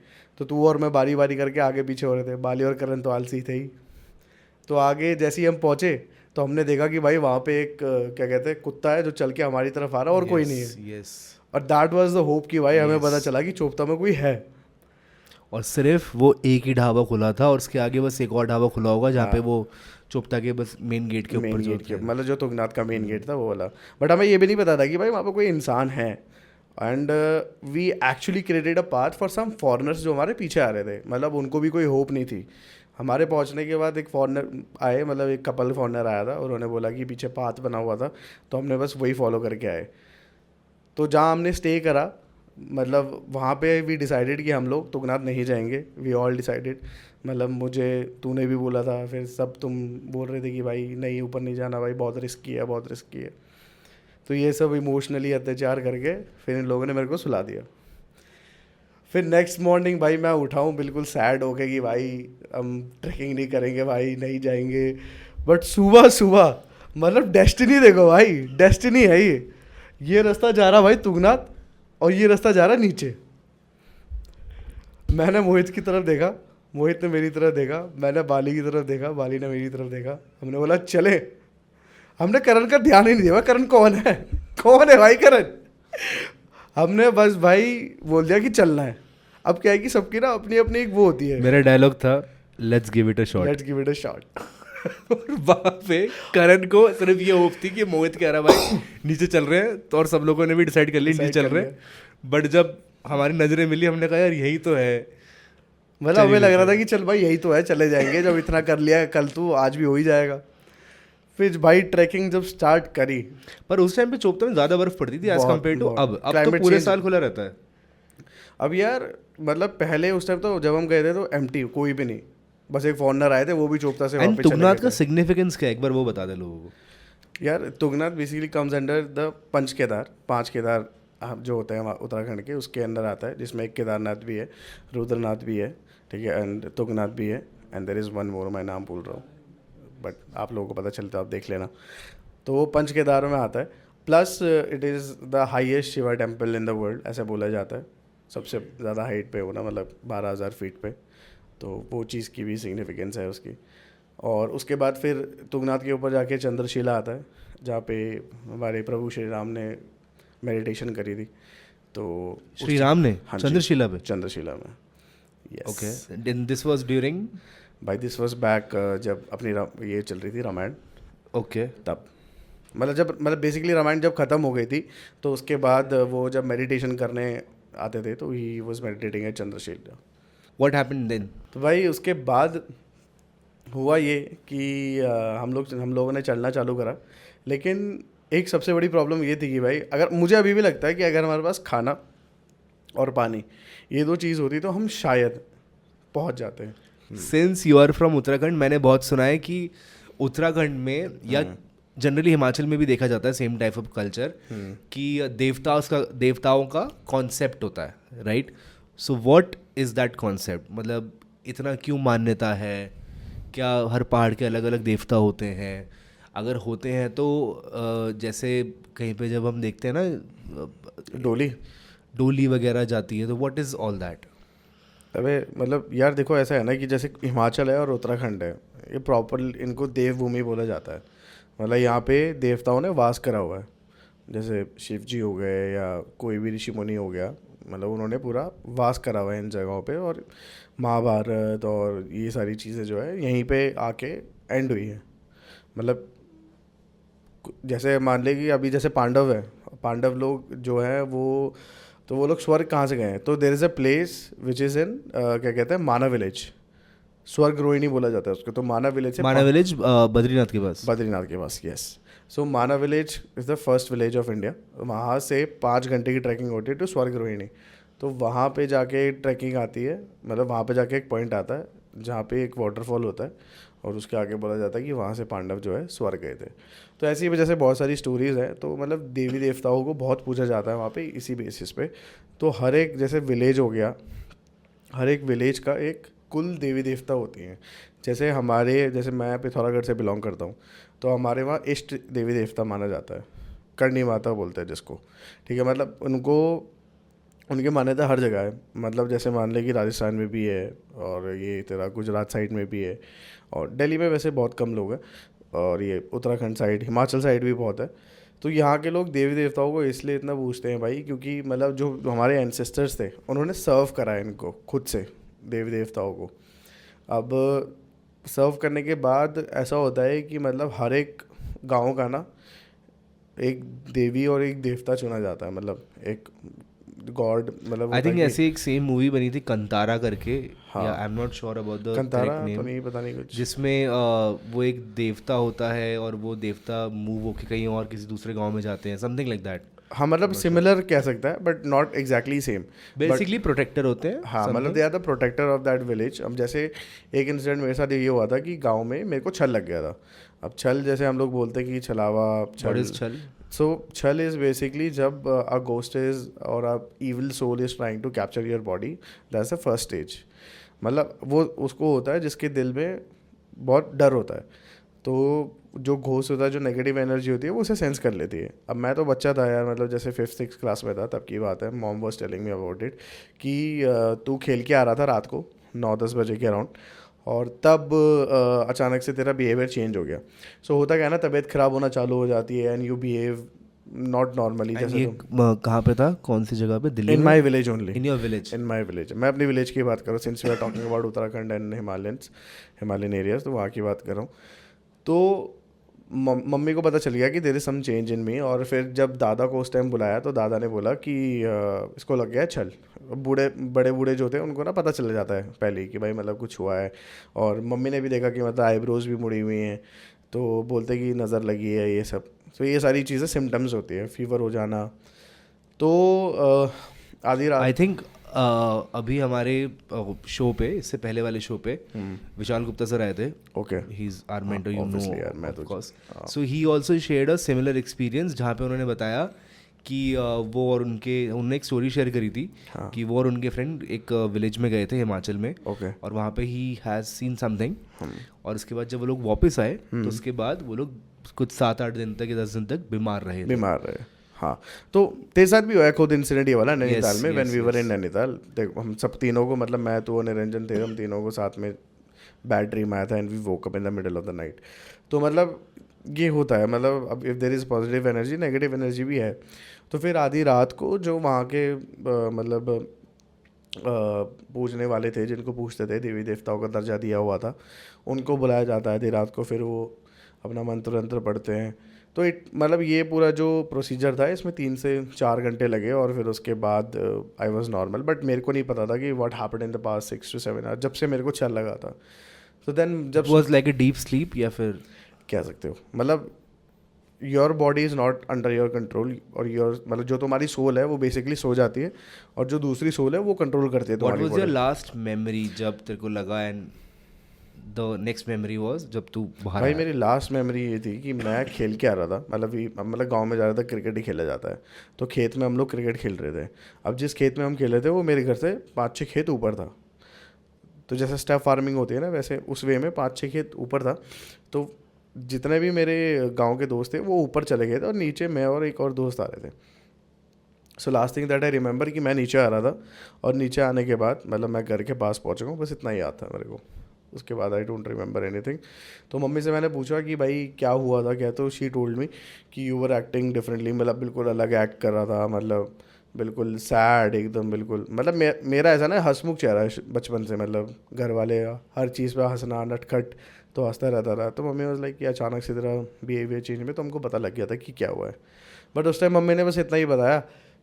तो तू और मैं बारी बारी करके आगे पीछे हो रहे थे, बाली और करण तो आलसी थे ही। तो आगे जैसे ही हम पहुँचे तो हमने देखा कि भाई वहाँ पे एक क्या कहते हैं कुत्ता है जो चल के हमारी तरफ आ रहा है, और कोई नहीं है। और दैट वाज द होप कि भाई हमें पता चला कि चोपता में कोई है। और सिर्फ वो एक ही ढाबा खुला था, और उसके आगे बस एक और ढाबा खुला होगा जहाँ पे वो चोपता के बस मेन गेट के ऊपर, मतलब जो तुंगनाथ का मेन गेट था वो वाला। बट हमें ये भी नहीं पता था कि भाई वहाँ पे कोई इंसान है। And we actually created a path for some foreigners जो हमारे पीछे आ रहे थे। मतलब उनको भी कोई होप नहीं थी। हमारे पहुंचने के बाद एक फॉरेनर आए, मतलब एक कपल फॉरेनर आया था, उन्होंने बोला कि पीछे पाथ बना हुआ था, तो हमने बस वही फॉलो करके आए। तो जहाँ हमने स्टे करा, मतलब वहाँ पे वी डिसाइडेड कि हम लोग तुंगनाथ नहीं जाएंगे। वी ऑल डिसाइडेड, मतलब मुझे तूने भी बोला था, फिर सब तुम बोल रहे थे कि भाई नहीं ऊपर नहीं जाना भाई, बहुत रिस्की है, बहुत रिस्की है। तो ये सब इमोशनली अत्याचार करके फिर इन लोगों ने मेरे को सुला दिया। फिर नेक्स्ट मॉर्निंग भाई मैं उठाऊँ बिल्कुल सैड हो गया कि भाई हम ट्रैकिंग नहीं करेंगे भाई, नहीं जाएंगे। बट सुबह मतलब डेस्टिनी देखो भाई, डेस्टिनी है ये रास्ता जा रहा भाई तुंगनाथ, और ये रास्ता जा रहा नीचे। मैंने मोहित की तरफ देखा, मोहित ने मेरी तरफ देखा, मैंने बाली की तरफ देखा, बाली ने मेरी तरफ देखा। हमने बोला चले। हमने करण का ध्यान ही नहीं दिया, करण कौन है भाई करण। हमने बस भाई बोल दिया कि चलना है। अब क्या है कि सबकी ना अपनी अपनी एक वो होती है। मेरा डायलॉग था let's give it a shot. Let's give it a shot. और वहाँ पे करण को सिर्फ ये होप थी कि मोहित कह रहा भाई नीचे चल रहे हैं, तो और सब लोगों ने भी डिसाइड कर लिया नीचे चल रहे हैं, बट जब हमारी नजरें मिली हमने कहा यार यही तो है। मतलब हमें लग रहा था कि चल भाई यही तो है, चले जाएंगे, जब इतना कर लिया कल तो आज भी हो ही जाएगा। फिर भाई ट्रैकिंग जब स्टार्ट करी, पर उस टाइम पे चोपता में ज़्यादा बर्फ पड़ती थी एज कम्पेयर टू अब तो Climate पूरे change- साल खुला रहता है। अब यार मतलब पहले उस टाइम तो जब हम गए थे तो एम्प्टी, कोई भी नहीं, बस एक फॉरनर आए थे, वो भी चोपता से एंड वापस चले तुंगनाथ गए का थे। सिग्निफिकेंस क्या है एक बार वो बता दे लोगों को। यार Tungnath basically comes under the Panch Kedar, 5 Kedar जो होते हैं उत्तराखंड के, उसके अंदर आता है, जिसमें एक केदारनाथ भी है, रुद्रनाथ भी है, ठीक है, एंड तुंगनाथ भी है, and there is one more, मैं नाम भूल रहा हूँ, बट आप लोगों को पता चलता है, आप देख लेना। तो वो पंच केदार में आता है, plus it is the highest Shiva temple in the world, ऐसा बोला जाता है, सबसे ज़्यादा हाइट पे होना, मतलब 12,000 फीट पे, तो वो चीज़ की भी सिग्निफिकेंस है उसकी। और उसके बाद फिर तुंगनाथ के ऊपर जाके चंद्रशिला आता है, जहाँ पे हमारे प्रभु श्री राम ने मेडिटेशन करी थी। तो श्री राम ने हाँ जी, चंद्रशिला पे? चंद्रशिला में, yes. Okay, this was during? भाई दिस वाज बैक जब अपनी ये चल रही थी रामायण, ओके, तब मतलब बेसिकली रामायण जब ख़त्म हो गई थी, तो उसके बाद वो जब मेडिटेशन करने आते थे, तो he was meditating at Chandrashila. What happened then? तो भाई उसके बाद हुआ ये कि हम लोगों ने चलना चालू करा, लेकिन एक सबसे बड़ी प्रॉब्लम ये थी कि भाई, अगर मुझे अभी भी लगता है कि अगर हमारे पास खाना और पानी ये 2 चीज़ होती तो हम शायद पहुंच जाते हैं। Since you are from Uttarakhand, मैंने बहुत सुना है कि उत्तराखंड में या जनरली हिमाचल में भी देखा जाता है सेम टाइप ऑफ कल्चर कि देवताओं का कॉन्सेप्ट होता है, right? So what is that concept? मतलब इतना क्यों मान्यता है? क्या हर पहाड़ के अलग अलग देवता होते हैं? अगर होते हैं तो जैसे कहीं पे जब हम देखते हैं ना डोली वगैरह जाती है, तो व्हाट इज़ ऑल दैट? अबे मतलब यार देखो, ऐसा है ना कि जैसे हिमाचल है और उत्तराखंड है, ये प्रॉपर इनको देवभूमि बोला जाता है। मतलब यहाँ पे देवताओं ने वास करा हुआ है, जैसे शिव जी हो गए या कोई भी ऋषि मुनि हो गया, मतलब उन्होंने पूरा वास करा हुआ है इन जगहों पे, और महाभारत और ये सारी चीज़ें जो है यहीं पे आके एंड हुई है। मतलब जैसे मान ले कि अभी जैसे पांडव लोग जो हैं वो, तो वो लोग स्वर्ग कहाँ से गए हैं? तो there is a place which is in क्या कहते हैं, माना विलेज, स्वर्ग रोहिणी बोला जाता है उसको। तो माना विलेज बद्रीनाथ के पास, यस। सो माना village is the first village of India. वहाँ से 5 घंटे की ट्रैकिंग होती है टू स्वर्ग रोहिणी। तो वहाँ पे जाके ट्रैकिंग आती है, मतलब वहाँ पे जाके एक पॉइंट आता है जहाँ पे एक वाटरफॉल होता है, और उसके आगे बोला जाता है कि वहाँ से पांडव जो है स्वर्ग गए थे। तो ऐसी वजह से बहुत सारी स्टोरीज़ हैं। तो मतलब देवी देवताओं को बहुत पूछा जाता है वहाँ पे इसी बेसिस पे। तो हर एक जैसे विलेज हो गया, हर एक विलेज का एक कुल देवी देवता होती हैं। जैसे मैं पिथौरागढ़ से बिलोंग करता हूँ, तो हमारे वहाँ इष्ट देवी देवता माना जाता है, करणी माता बोलते हैं जिसको, ठीक है। मतलब उनकी मान्यता हर जगह है। मतलब जैसे मान ले कि राजस्थान में भी है, और ये तेरा गुजरात साइड में भी है, और दिल्ली में वैसे बहुत कम लोग हैं, और ये उत्तराखंड साइड, हिमाचल साइड भी बहुत है। तो यहाँ के लोग देवी देवताओं को इसलिए इतना पूछते हैं भाई, क्योंकि मतलब जो हमारे एंसेस्टर्स थे उन्होंने सर्व करा है इनको खुद से, देवी देवताओं को। अब सर्व करने के बाद ऐसा होता है कि मतलब हर एक गाँव का ना एक देवी और एक देवता चुना जाता है, मतलब एक गॉड। मतलब आई थिंक ऐसी एक सेम मूवी बनी थी कंतारा करके, हाँ, या I am not sure about the Kantara name, तो नहीं, पता नहीं कुछ, जिसमें वो एक देवता होता है और वो देवता मूव होके कहीं और किसी दूसरे गांव में जाते हैं, समथिंग लाइक दैट। हाँ मतलब सिमिलर कह सकता है, but not exactly same. Basically protector होते हैं। हाँ मतलब they are the protector of that village. अब जैसे एक इंसिडेंट मेरे साथ ये हुआ था कि गांव में मेरे को छल लग गया था। अब छल जैसे हम लोग बोलते हैं कि छलावा, छल। सो छल इज़ बेसिकली जब अ गोस्ट इज और a evil soul is trying to capture your body, that's the first stage. मतलब वो उसको होता है जिसके दिल में बहुत डर होता है, तो जो घोस्ट होता है, जो नेगेटिव एनर्जी होती है, वो उसे सेंस कर लेती है। अब मैं तो बच्चा था यार, मतलब जैसे 5th-6th क्लास में था, तब की बात है। Mom was telling me about it कि तू खेल के आ रहा था रात को 9-10 बजे के अराउंड, और तब अचानक से तेरा बिहेवियर चेंज हो गया। सो होता क्या है ना, तबीयत ख़राब होना चालू हो जाती है, and you behave not normally And जैसे ये कहाँ पे था, कौन सी जगह पे, दिल्ली इन में? My village only, in your village? In my village. मैं अपनी विलेज की बात कर रहा हूँ, since we are talking about Uttarakhand and Himalayan areas, तो वहाँ की बात कर रहा हूँ। तो मम्मी को पता चल गया कि there is some change in me, और फिर जब दादा को उस टाइम बुलाया तो दादा ने बोला कि इसको लग गया है छल। बड़े बूढ़े जो थे उनको ना पता चल जाता है पहले ही कि भाई मतलब कुछ हुआ है, और मम्मी ने भी देखा कि मतलब आईब्रोज भी मुड़ी हुई हैं, तो बोलते कि नज़र लगी है ये सब। तो ये सारी चीज़ें सिम्टम्स होती है, फीवर हो जाना। तो आधी रात आई थिंक अभी हमारे शो पे, इससे पहले वाले शो पे विशाल गुप्ता सर आए थे. Okay, he is our mentor, you know, obviously यार, मैं ऑफ तो course. So he also shared a similar experience, जहाँ पे उन्होंने बताया कि वो और उन्होंने एक स्टोरी शेयर करी थी कि वो और उनके फ्रेंड एक विलेज में गए थे हिमाचल में, ओके, और वहाँ पे ही हैज़ सीन समथिंग. और उसके बाद जब वो लोग वापस आए तो उसके बाद वो लोग कुछ 7-8 दिन तक या 10 दिन तक बीमार रहे. हाँ, तो तेरे साथ भी हुआ है खुद इंसिडेंट ये वाला नैनीताल में, when we were in yes. Nainital. देख हम सब तीनों को, मतलब मैं, तू और निरंजन थे, हम तीनों को साथ में बैड ड्रीम आया था and we woke up in the middle of the night. तो मतलब ये होता है, मतलब अब if there is positive energy, negative energy भी है. तो फिर आधी रात को जो वहाँ के मतलब पूजने वाले थे, जिनको पूछते थे, देवी देवताओं का दर्जा दिया हुआ था, उनको बुलाया जाता है आधी रात को. फिर वो अपना मंत्र वंत्र पढ़ते हैं. तो मतलब ये पूरा जो प्रोसीजर था इसमें 3 से 4 घंटे लगे, और फिर उसके बाद आई वॉज नॉर्मल. बट मेरे को नहीं पता था कि what happened in the past 6 to 7 hours, जब से मेरे को चल लगा था. तो देन जब was like a deep sleep, या फिर कह सकते हो, मतलब your body is not under your control, और योर मतलब जो तुम्हारी सोल है वो बेसिकली सो जाती है, और जो दूसरी सोल है वो कंट्रोल करती है तुम्हारी what was your body. Last memory जब तेरे को लगा, and the next memory was जब तू बाहर भाई आया? मेरी लास्ट मेमोरी ये थी कि मैं खेल के आ रहा था, मतलब गांव में ज़्यादातर क्रिकेट ही खेला जाता है, तो खेत में हम लोग क्रिकेट खेल रहे थे. अब जिस खेत में हम खेल रहे थे वो मेरे घर से 5-6 खेत ऊपर था. तो जैसे स्टेप फार्मिंग होती है ना, वैसे उस वे में 5-6 खेत ऊपर था. तो जितने भी मेरे गांव के दोस्त थे वो ऊपर चले गए थे, और नीचे मैं और एक और दोस्त आ रहे थे. So last thing that I remember कि मैं नीचे आ रहा था, और नीचे आने के बाद मतलब मैं घर के पास पहुँच गया हूँ, बस इतना ही याद था मेरे को. उसके बाद आई डोंट रिमेंबर एनीथिंग. तो मम्मी से मैंने पूछा कि भाई क्या हुआ था क्या, तो शी टोल्ड मी कि यू वर एक्टिंग डिफरेंटली, मतलब बिल्कुल अलग एक्ट कर रहा था, मतलब बिल्कुल सैड एकदम, बिल्कुल मतलब मेरा ऐसा ना हंसमुख चेहरा है बचपन से, मतलब घर वाले हर चीज़ पे हंसना, नटखट, तो हंसता रहता था. तो मम्मी वाज लाइक कि अचानक से तेरा बिहेवियर चेंज में, तो हमको पता लग गया था कि क्या हुआ है. बट उस टाइम मम्मी ने बस इतना ही बताया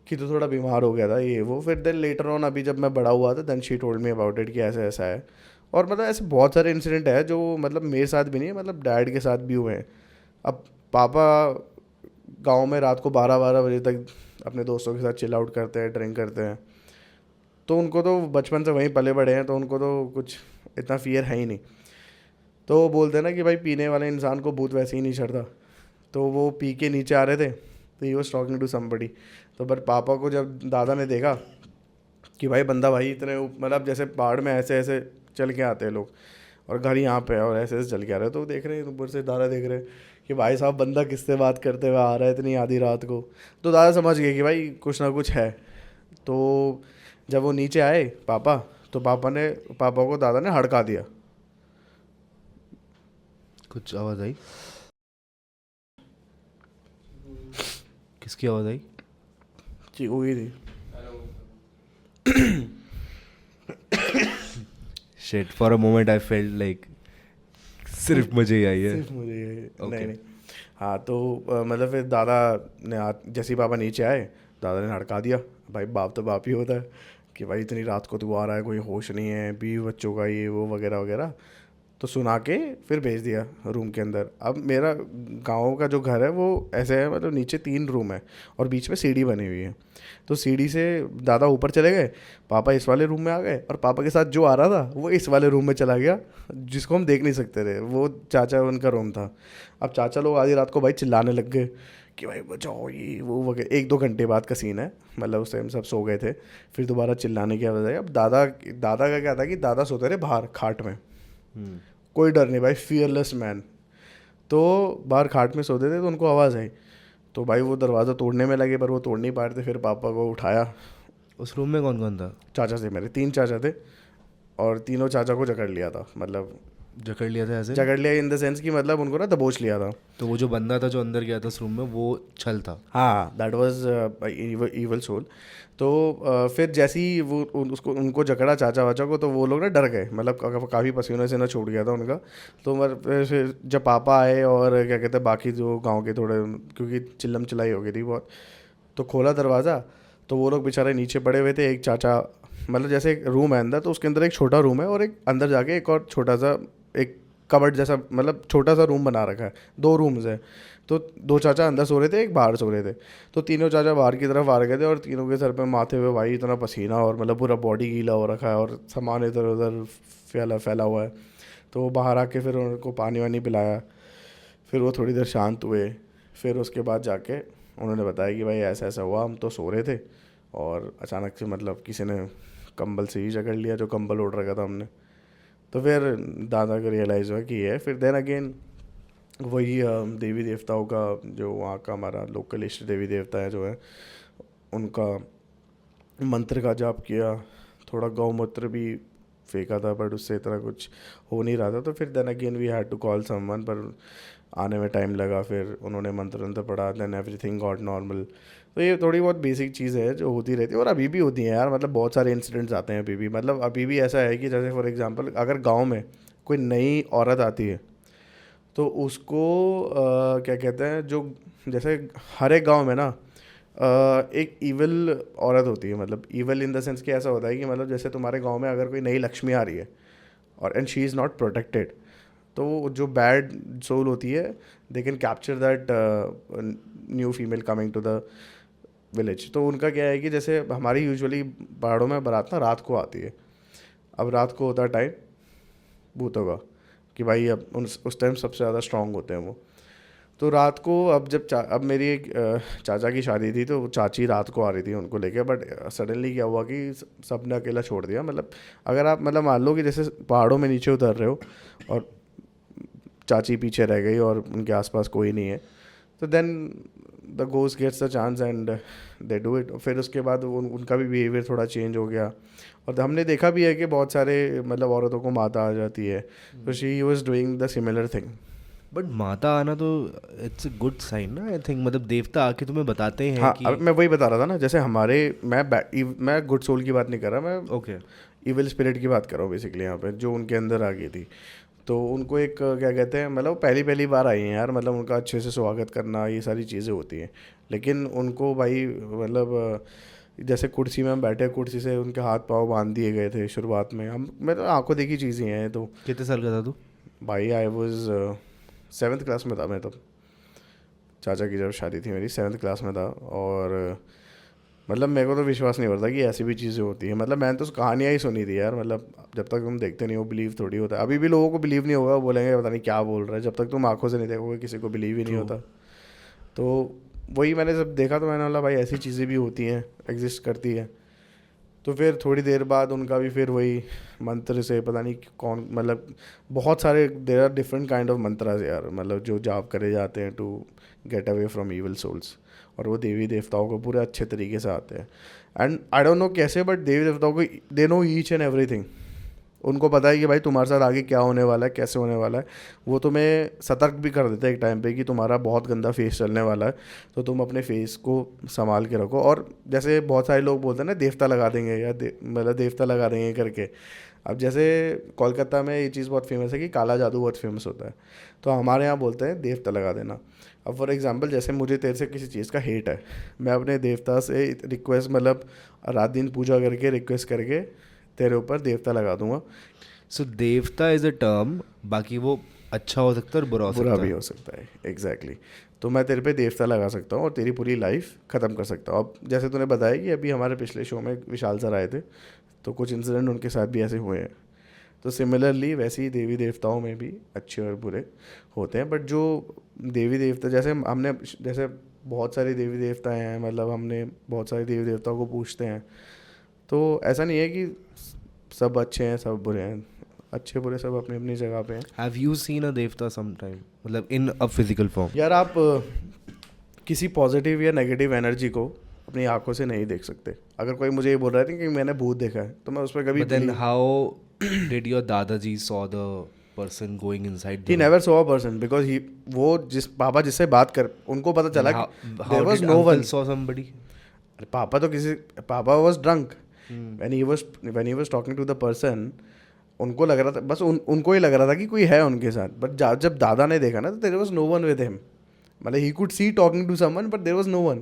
कि तू थोड़ा बीमार हो गया था ये वो. फिर देन लेटर ऑन, अभी जब मैं बड़ा हुआ था, then she told me about it कि ऐसा ऐसा है. और मतलब ऐसे बहुत सारे इंसिडेंट है जो मतलब मेरे साथ भी नहीं है, मतलब डैड के साथ भी हुए हैं. अब पापा गांव में रात को 12-12 बजे तक अपने दोस्तों के साथ चिल आउट करते हैं, ड्रिंक करते हैं. तो उनको तो बचपन से वहीं पले बड़े हैं, तो उनको तो कुछ इतना फियर है ही नहीं. तो वो बोलते हैं ना कि भाई पीने वाले इंसान को भूत वैसे ही नहीं चढ़ता. तो वो पी के नीचे आ रहे थे, तो he was talking to somebody. तो बट पापा को जब दादा ने देखा कि भाई बंदा भाई इतने मतलब जैसे पहाड़ में ऐसे ऐसे चल के आते हैं लोग, और घर यहाँ पे है और ऐसे ऐसे चल के आ रहे हैं, तो देख रहे हैं ऊपर से दादा देख रहे हैं कि भाई साहब बंदा किससे बात करते हुए आ रहा है इतनी आधी रात को. तो दादा समझ गए कि भाई कुछ ना कुछ है. तो जब वो नीचे आए पापा, तो पापा को दादा ने हड़का दिया. कुछ आवाज़ आई? किसकी आवाज़ आई? चीकू की थी. Shit, for a moment I felt like सिर्फ मुझे ही आई है. सिर्फ मुझे नहीं. हाँ, तो मतलब फिर दादा ने जैसे ही पापा नीचे आए, दादा ने हड़का दिया. भाई बाप तो बाप ही होता है कि भाई इतनी रात को तू आ रहा है, कोई होश नहीं है, बीवी बच्चों का ये वो वगैरह वगैरह. तो सुना के फिर भेज दिया रूम के अंदर. अब मेरा गांव का जो घर है वो ऐसे है, मतलब नीचे 3 रूम है और बीच में सीढ़ी बनी हुई है. तो सीढ़ी से दादा ऊपर चले गए, पापा इस वाले रूम में आ गए, और पापा के साथ जो आ रहा था वो इस वाले रूम में चला गया, जिसको हम देख नहीं सकते थे. वो चाचा उनका रूम था. अब चाचा लोग आधी रात को भाई चिल्लाने लग गए कि भाई बचाओ ये वो वगैरह. 1-2 घंटे बाद का सीन है, मतलब उस टाइम सब सो गए थे. फिर दोबारा चिल्लाने की आवाज़ आई. अब दादा का क्या था कि दादा सोते रहे बाहर खाट में, कोई डर नहीं भाई, फियरलेस मैन. तो बाहर खाट में सोते थे, तो उनको आवाज़ आई, तो भाई वो दरवाज़ा तोड़ने में लगे, पर वो तोड़ नहीं पा रहे थे. फिर पापा को उठाया. उस रूम में कौन कौन था? चाचा से, मेरे 3 चाचा थे, और तीनों चाचा को जकड़ लिया था, मतलब जकड़ लिया था ऐसे? जकड़ लिया इन द सेंस कि मतलब उनको ना दबोच लिया था। तो वो जो बंदा था जो अंदर गया था उस रूम में, वो छल था? हाँ, दैट वाज इवल सोल। तो फिर जैसे ही वो उसको उनको जकड़ा चाचा वाचा को, तो वो लोग ना डर गए, मतलब काफ़ी पसीने से ना छूट गया था उनका। तो फिर जब पापा आए और क्या कहते हैं बाकी जो गांव के थोड़े, क्योंकि चिल्लम चिल्लाई हो गई थी बहुत, तो खोला दरवाज़ा, तो वो लोग बेचारे नीचे पड़े हुए थे। एक चाचा, मतलब जैसे एक रूम है अंदर, तो उसके अंदर एक छोटा रूम है, और एक अंदर जाके एक और छोटा सा एक कबर्ड जैसा, मतलब छोटा सा रूम बना रखा है, 2 रूम्स है। तो 2 चाचा अंदर सो रहे थे, एक बाहर सो रहे थे। तो तीनों चाचा बाहर की तरफ आ गए थे, और तीनों के सर पे माथे पे भाई इतना पसीना, और मतलब पूरा बॉडी गीला हो रखा है, और सामान इधर उधर फैला फैला हुआ है। तो वो बाहर आके फिर उनको पानी वानी पिलाया, फिर वो थोड़ी देर शांत हुए। फिर उसके बाद जाके उन्होंने बताया कि भाई ऐसा ऐसा हुआ, हम तो सो रहे थे और अचानक से मतलब किसी ने कंबल से ही जकड़ लिया, जो कंबल ओढ़ रखा था हमने। तो फिर दादा को रियलाइज़ हुआ कि ये, फिर देन अगेन वही देवी देवताओं का, जो वहाँ का हमारा लोकल इष्ट देवी देवता है जो है, उनका मंत्र का जाप किया, थोड़ा गौमूत्र भी फेंका था, बट उससे इतना कुछ हो नहीं रहा था। तो फिर then again we had to call someone, पर आने में टाइम लगा। फिर उन्होंने मंत्र पढ़ा, देन एवरीथिंग गॉट नॉर्मल। तो ये थोड़ी बहुत बेसिक चीज़ है जो होती रहती है, और अभी भी होती हैं यार, मतलब बहुत सारे इंसिडेंट्स आते हैं अभी भी। मतलब अभी भी ऐसा है कि जैसे फॉर एग्जांपल अगर गांव में कोई नई औरत आती है, तो उसको क्या कहते हैं, जो जैसे हर एक गांव में ना एक ईवल औरत होती है। मतलब ईवल इन द सेंस कि ऐसा होता है कि मतलब जैसे तुम्हारे गांव में अगर कोई नई लक्ष्मी आ रही है, और and she is not protected, तो जो बैड सोल होती है, they can capture that new female coming to the village. तो उनका क्या है कि जैसे हमारी यूजुअली पहाड़ों में बारात ना रात को आती है। अब रात को होता है टाइम भूतों का, कि भाई अब उस टाइम सबसे ज़्यादा स्ट्रांग होते हैं वो। तो रात को अब अब मेरी एक चाचा की शादी थी, तो चाची रात को आ रही थी उनको लेके, बट सडनली क्या हुआ कि सब ने अकेला छोड़ दिया। मतलब अगर आप मतलब मान लो कि जैसे पहाड़ों में नीचे उतर रहे हो और चाची पीछे रह गई और उनके आसपास कोई नहीं है, तो then the ghost gets the chance and they do it. फिर उसके बाद उनका भी बिहेवियर थोड़ा चेंज हो गया, और हमने देखा भी है कि बहुत सारे मतलब औरतों को माता आ जाती है। तो she was doing the similar thing. But माता आना तो इट्स अ गुड साइन ना, आई थिंक। मतलब देवता आके तुम्हें बताते हैं हाँ, कि अब मैं वही बता रहा था ना, जैसे हमारे मैं गुड सोल की बात नहीं कर रहा, मैं ओके इविल स्पिरिट की बात कर रहा हूँ बेसिकली यहाँ पे, जो उनके अंदर आ गई थी। तो उनको एक क्या कहते हैं, मतलब पहली पहली बार आई हैं यार, मतलब उनका अच्छे से स्वागत करना, ये सारी चीज़ें होती हैं। लेकिन उनको भाई मतलब जैसे कुर्सी में हम बैठे, कुर्सी से उनके हाथ पाँव बांध दिए गए थे शुरुआत में। हम मैं तो आंखों देखी चीज़ें हैं। तो कितने साल का था तू? भाई आई वॉज 7th क्लास में था मैं तब। चाचा की जब शादी थी मेरी 7th क्लास में था, और मतलब मेरे को तो विश्वास नहीं होता कि ऐसी भी चीज़ें होती हैं। मतलब मैंने तो कहानियाँ ही सुनी थी यार, मतलब जब तक तुम देखते नहीं हो बिलीव थोड़ी होता है। अभी भी लोगों को बिलीव नहीं होगा, वो बोलेंगे पता नहीं क्या बोल रहा है। जब तक तुम आंखों से नहीं देखोगे किसी को बिलीव ही नहीं होता। तो वही मैंने जब देखा तो मैंने बोला भाई ऐसी चीज़ें भी होती हैं, एग्जिस्ट करती है। तो फिर थोड़ी देर बाद उनका भी फिर वही मंत्र से पता नहीं कौन, मतलब बहुत सारे there are different kind of mantras यार, मतलब जो जाप करे जाते हैं to get away from evil souls. और वो देवी देवताओं को पूरे अच्छे तरीके से आते हैं। एंड आई डोंट नो कैसे, बट देवी देवताओं को they know each and everything. उनको पता है कि भाई तुम्हारे साथ आगे क्या होने वाला है, कैसे होने वाला है। वो तुम्हें सतर्क भी कर देते हैं एक टाइम पे कि तुम्हारा बहुत गंदा फेस चलने वाला है, तो तुम अपने फेस को संभाल के रखो। और जैसे बहुत सारे लोग बोलते हैं ना देवता लगा देंगे या मतलब देवता लगा देंगे करके। अब जैसे कोलकाता में ये चीज़ बहुत फेमस है कि काला जादू बहुत फेमस होता है, तो हमारे यहाँ बोलते हैं देवता लगा देना। अब फॉर एग्जांपल जैसे मुझे तेरे से किसी चीज़ का हेट है, मैं अपने देवता से रिक्वेस्ट, मतलब रात दिन पूजा करके रिक्वेस्ट करके तेरे ऊपर देवता लगा दूंगा। सो देवता इज़ अ टर्म, बाकी वो अच्छा हो सकता है और बुरा भी हो सकता है। एग्जैक्टली तो मैं तेरे पे देवता लगा सकता हूँ और तेरी पूरी लाइफ ख़त्म कर सकता हूँ। अब जैसे तूने बताया कि अभी हमारे पिछले शो में विशाल सर आए थे, तो कुछ इंसिडेंट उनके साथ भी ऐसे हुए हैं। तो सिमिलरली वैसे ही देवी देवताओं में भी अच्छे और बुरे होते हैं। बट जो देवी देवता जैसे बहुत सारे देवी देवता हैं, मतलब हमने बहुत सारे देवी देवताओं को पूछते हैं, तो ऐसा नहीं है कि सब अच्छे हैं सब बुरे हैं, अच्छे बुरे सब अपनी अपनी जगह पे हैं। हैव यू सीन अ देवता सम टाइम, मतलब इन अ फिजिकल फॉर्म? यार आप किसी पॉजिटिव या नेगेटिव एनर्जी को अपनी आंखों से नहीं देख सकते। अगर कोई मुझे ये बोल रहा है कि मैंने भूत देखा है, तो मैं उस पर कभी But then how did your दादाजी saw the person going inside he the never saw a person because वो जिस पापा जिससे बात कर उनको पता चला how, कि how there was did no uncle one. saw somebody? पापा तो किसी पापा was drunk when he was talking to the person. उनको लग रहा था बस उनको ही लग रहा था कि कोई है उनके साथ, बट जब दादा ने देखा ना तो there was no one with him. मतलब he could see talking to someone but there was no one.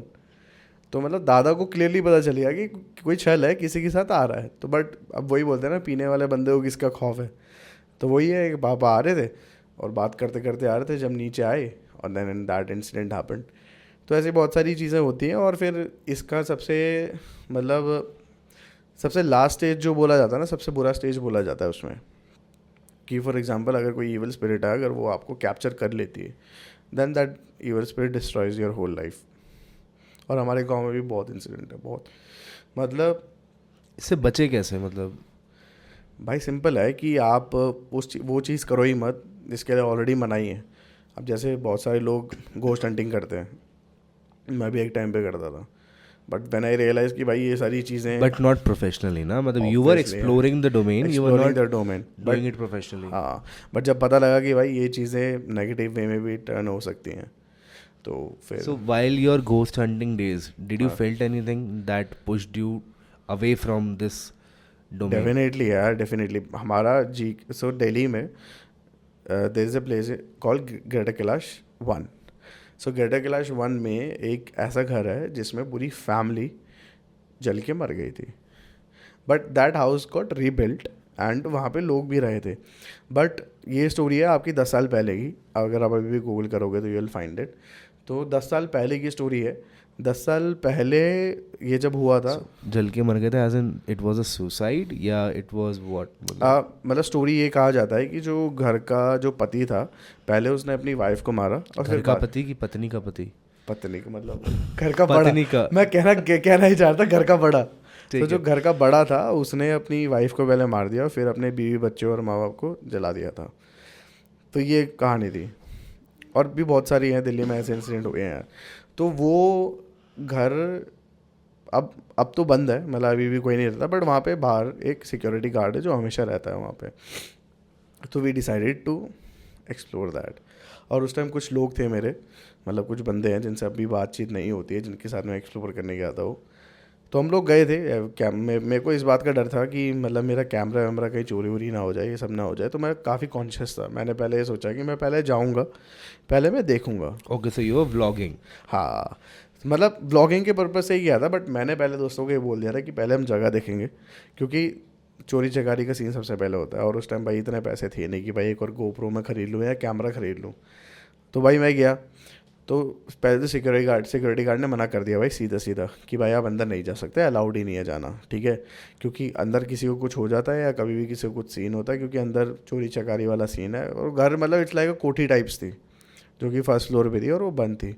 तो मतलब दादा को क्लियरली पता चल गया कि कोई छल है, किसी के साथ आ रहा है. तो बट अब वही बोलते हैं ना, पीने वाले बंदे को किसका खौफ है. तो वही है कि पापा आ रहे थे और बात करते करते आ रहे थे, जब नीचे आए और देन दैट इंसिडेंट हैपेंड. तो ऐसी बहुत सारी चीज़ें होती हैं. और फिर इसका सबसे मतलब सबसे लास्ट स्टेज जो बोला जाता है ना, सबसे बुरा स्टेज बोला जाता है उसमें, कि फॉर एग्जांपल अगर कोई इविल स्पिरिट है, अगर वो आपको कैप्चर कर लेती है, then that evil spirit destroys your whole life. और हमारे गांव में भी बहुत इंसिडेंट है, बहुत. मतलब इससे बचे कैसे? मतलब भाई सिंपल है कि आप वो चीज़ करो ही मत जिसके लिए ऑलरेडी मनाही है. अब जैसे बहुत सारे लोग गोस्ट हंटिंग करते हैं, मैं भी एक टाइम पे करता था, बट व्हेन आई रियलाइज कि भाई ये सारी चीज़ें, बट नॉट प्रोफेशनली ना, मतलब you were exploring the domain, you were not domain doing it professionally. हाँ, बट जब पता लगा कि भाई ये चीज़ें नेगेटिव वे में भी टर्न हो सकती हैं, तो फिर So while your ghost hunting days, did you felt anything that pushed you away from this domain? Definitely यार, डेफिनेटली. हमारा जी सो दिल्ली में there is a place called Greater Kailash 1. So Greater Kailash 1 में एक ऐसा घर है जिसमें पूरी फैमिली जल के मर गई थी. But that house got rebuilt and वहाँ पे लोग भी रहे थे. बट ये स्टोरी है आपकी 10 साल पहले की. अगर आप अभी भी गूगल करोगे तो यू विल फाइंड इट. तो 10 साल पहले की स्टोरी है. 10 साल पहले ये जब हुआ था, जल के मर गए थे as in it was a suicide या इट वाज व्हाट? मतलब स्टोरी ये कहा जाता है कि जो घर का जो पति था, पहले उसने अपनी वाइफ को मारा. और घर का पति की पत्नी का पति? पत्नी का मतलब घर का बड़ा. पत्नी का, मैं कहना ही चाहता घर का बड़ा. तो जो घर का बड़ा था उसने अपनी वाइफ को पहले मार दिया, फिर अपने बीवी बच्चों और माँ बाप को जला दिया था. तो ये कहानी थी. और भी बहुत सारी हैं, दिल्ली में ऐसे इंसिडेंट हुए हैं. तो वो घर अब तो बंद है, मतलब अभी भी कोई नहीं रहता, बट वहाँ पे बाहर एक सिक्योरिटी गार्ड है जो हमेशा रहता है वहाँ पे. तो we decided to explore that. और उस टाइम कुछ लोग थे मेरे, मतलब कुछ बंदे हैं जिनसे अभी बातचीत नहीं होती है, जिनके साथ मैं एक्सप्लोर करने गया था. वो तो हम लोग गए थे. मेरे को इस बात का डर था कि मतलब मेरा कैमरा वैमरा कहीं चोरी वोरी ना हो जाए, ये सब ना हो जाए. तो मैं काफ़ी कॉन्शियस था. मैंने पहले ये सोचा कि मैं पहले जाऊँगा, पहले मैं देखूँगा. Okay, so you were vlogging? हाँ, मतलब व्लॉगिंग के पर्पज़ से ही किया था. बट मैंने पहले दोस्तों को ये बोल दिया था कि पहले हम जगह देखेंगे, क्योंकि चोरी चकारी का सीन सबसे पहले होता है. और उस टाइम भाई इतने पैसे थे नहीं कि भाई एक और गोप्रो मैं ख़रीद लूँ या कैमरा ख़रीद लूँ. तो भाई मैं गया, तो पहले तो सिक्योरिटी गार्ड ने मना कर दिया भाई सीधा कि भाई आप अंदर नहीं जा सकते, अलाउड ही नहीं है जाना. ठीक है, क्योंकि अंदर किसी को कुछ हो जाता है या कभी भी किसी को कुछ सीन होता है, क्योंकि अंदर चोरी चकारी वाला सीन है. और घर मतलब इट्स लाइक कोठी टाइप्स थी जो कि फर्स्ट फ्लोर पे थी और वो बंद थी.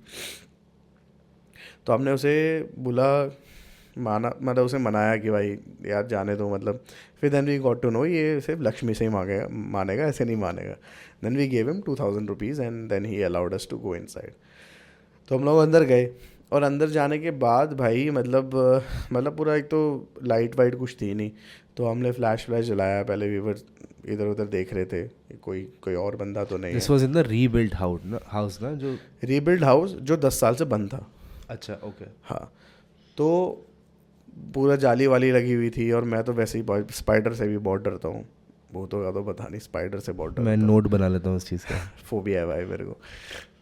तो हमने उसे मतलब उसे मनाया कि भाई यार जाने दो. मतलब फिर then we got to know ये सिर्फ लक्ष्मी से ही मानेगा, ऐसे नहीं मानेगा. Then we gave him 2000 rupees and then he allowed us to go inside. तो हम लोग अंदर गए, और अंदर जाने के बाद भाई मतलब पूरा, एक तो लाइट वाइट कुछ थी नहीं, तो हमने फ्लैश जलाया. पहले व्यूवर इधर उधर देख रहे थे कोई और बंदा तो नहीं. This was in the rebuild house ना, जो रीबिल्ड हाउस जो 10 साल से बंद था. अच्छा, ओके. हाँ, तो पूरा जाली वाली लगी हुई थी. और मैं तो वैसे ही स्पाइडर से भी बहुत डरता हूँ. भूतों का तो पता नहीं, स्पाइडर से बहुत डरता. मैं नोट बना लेता हूँ इस चीज़ का. फोबिया है भाई मेरे को.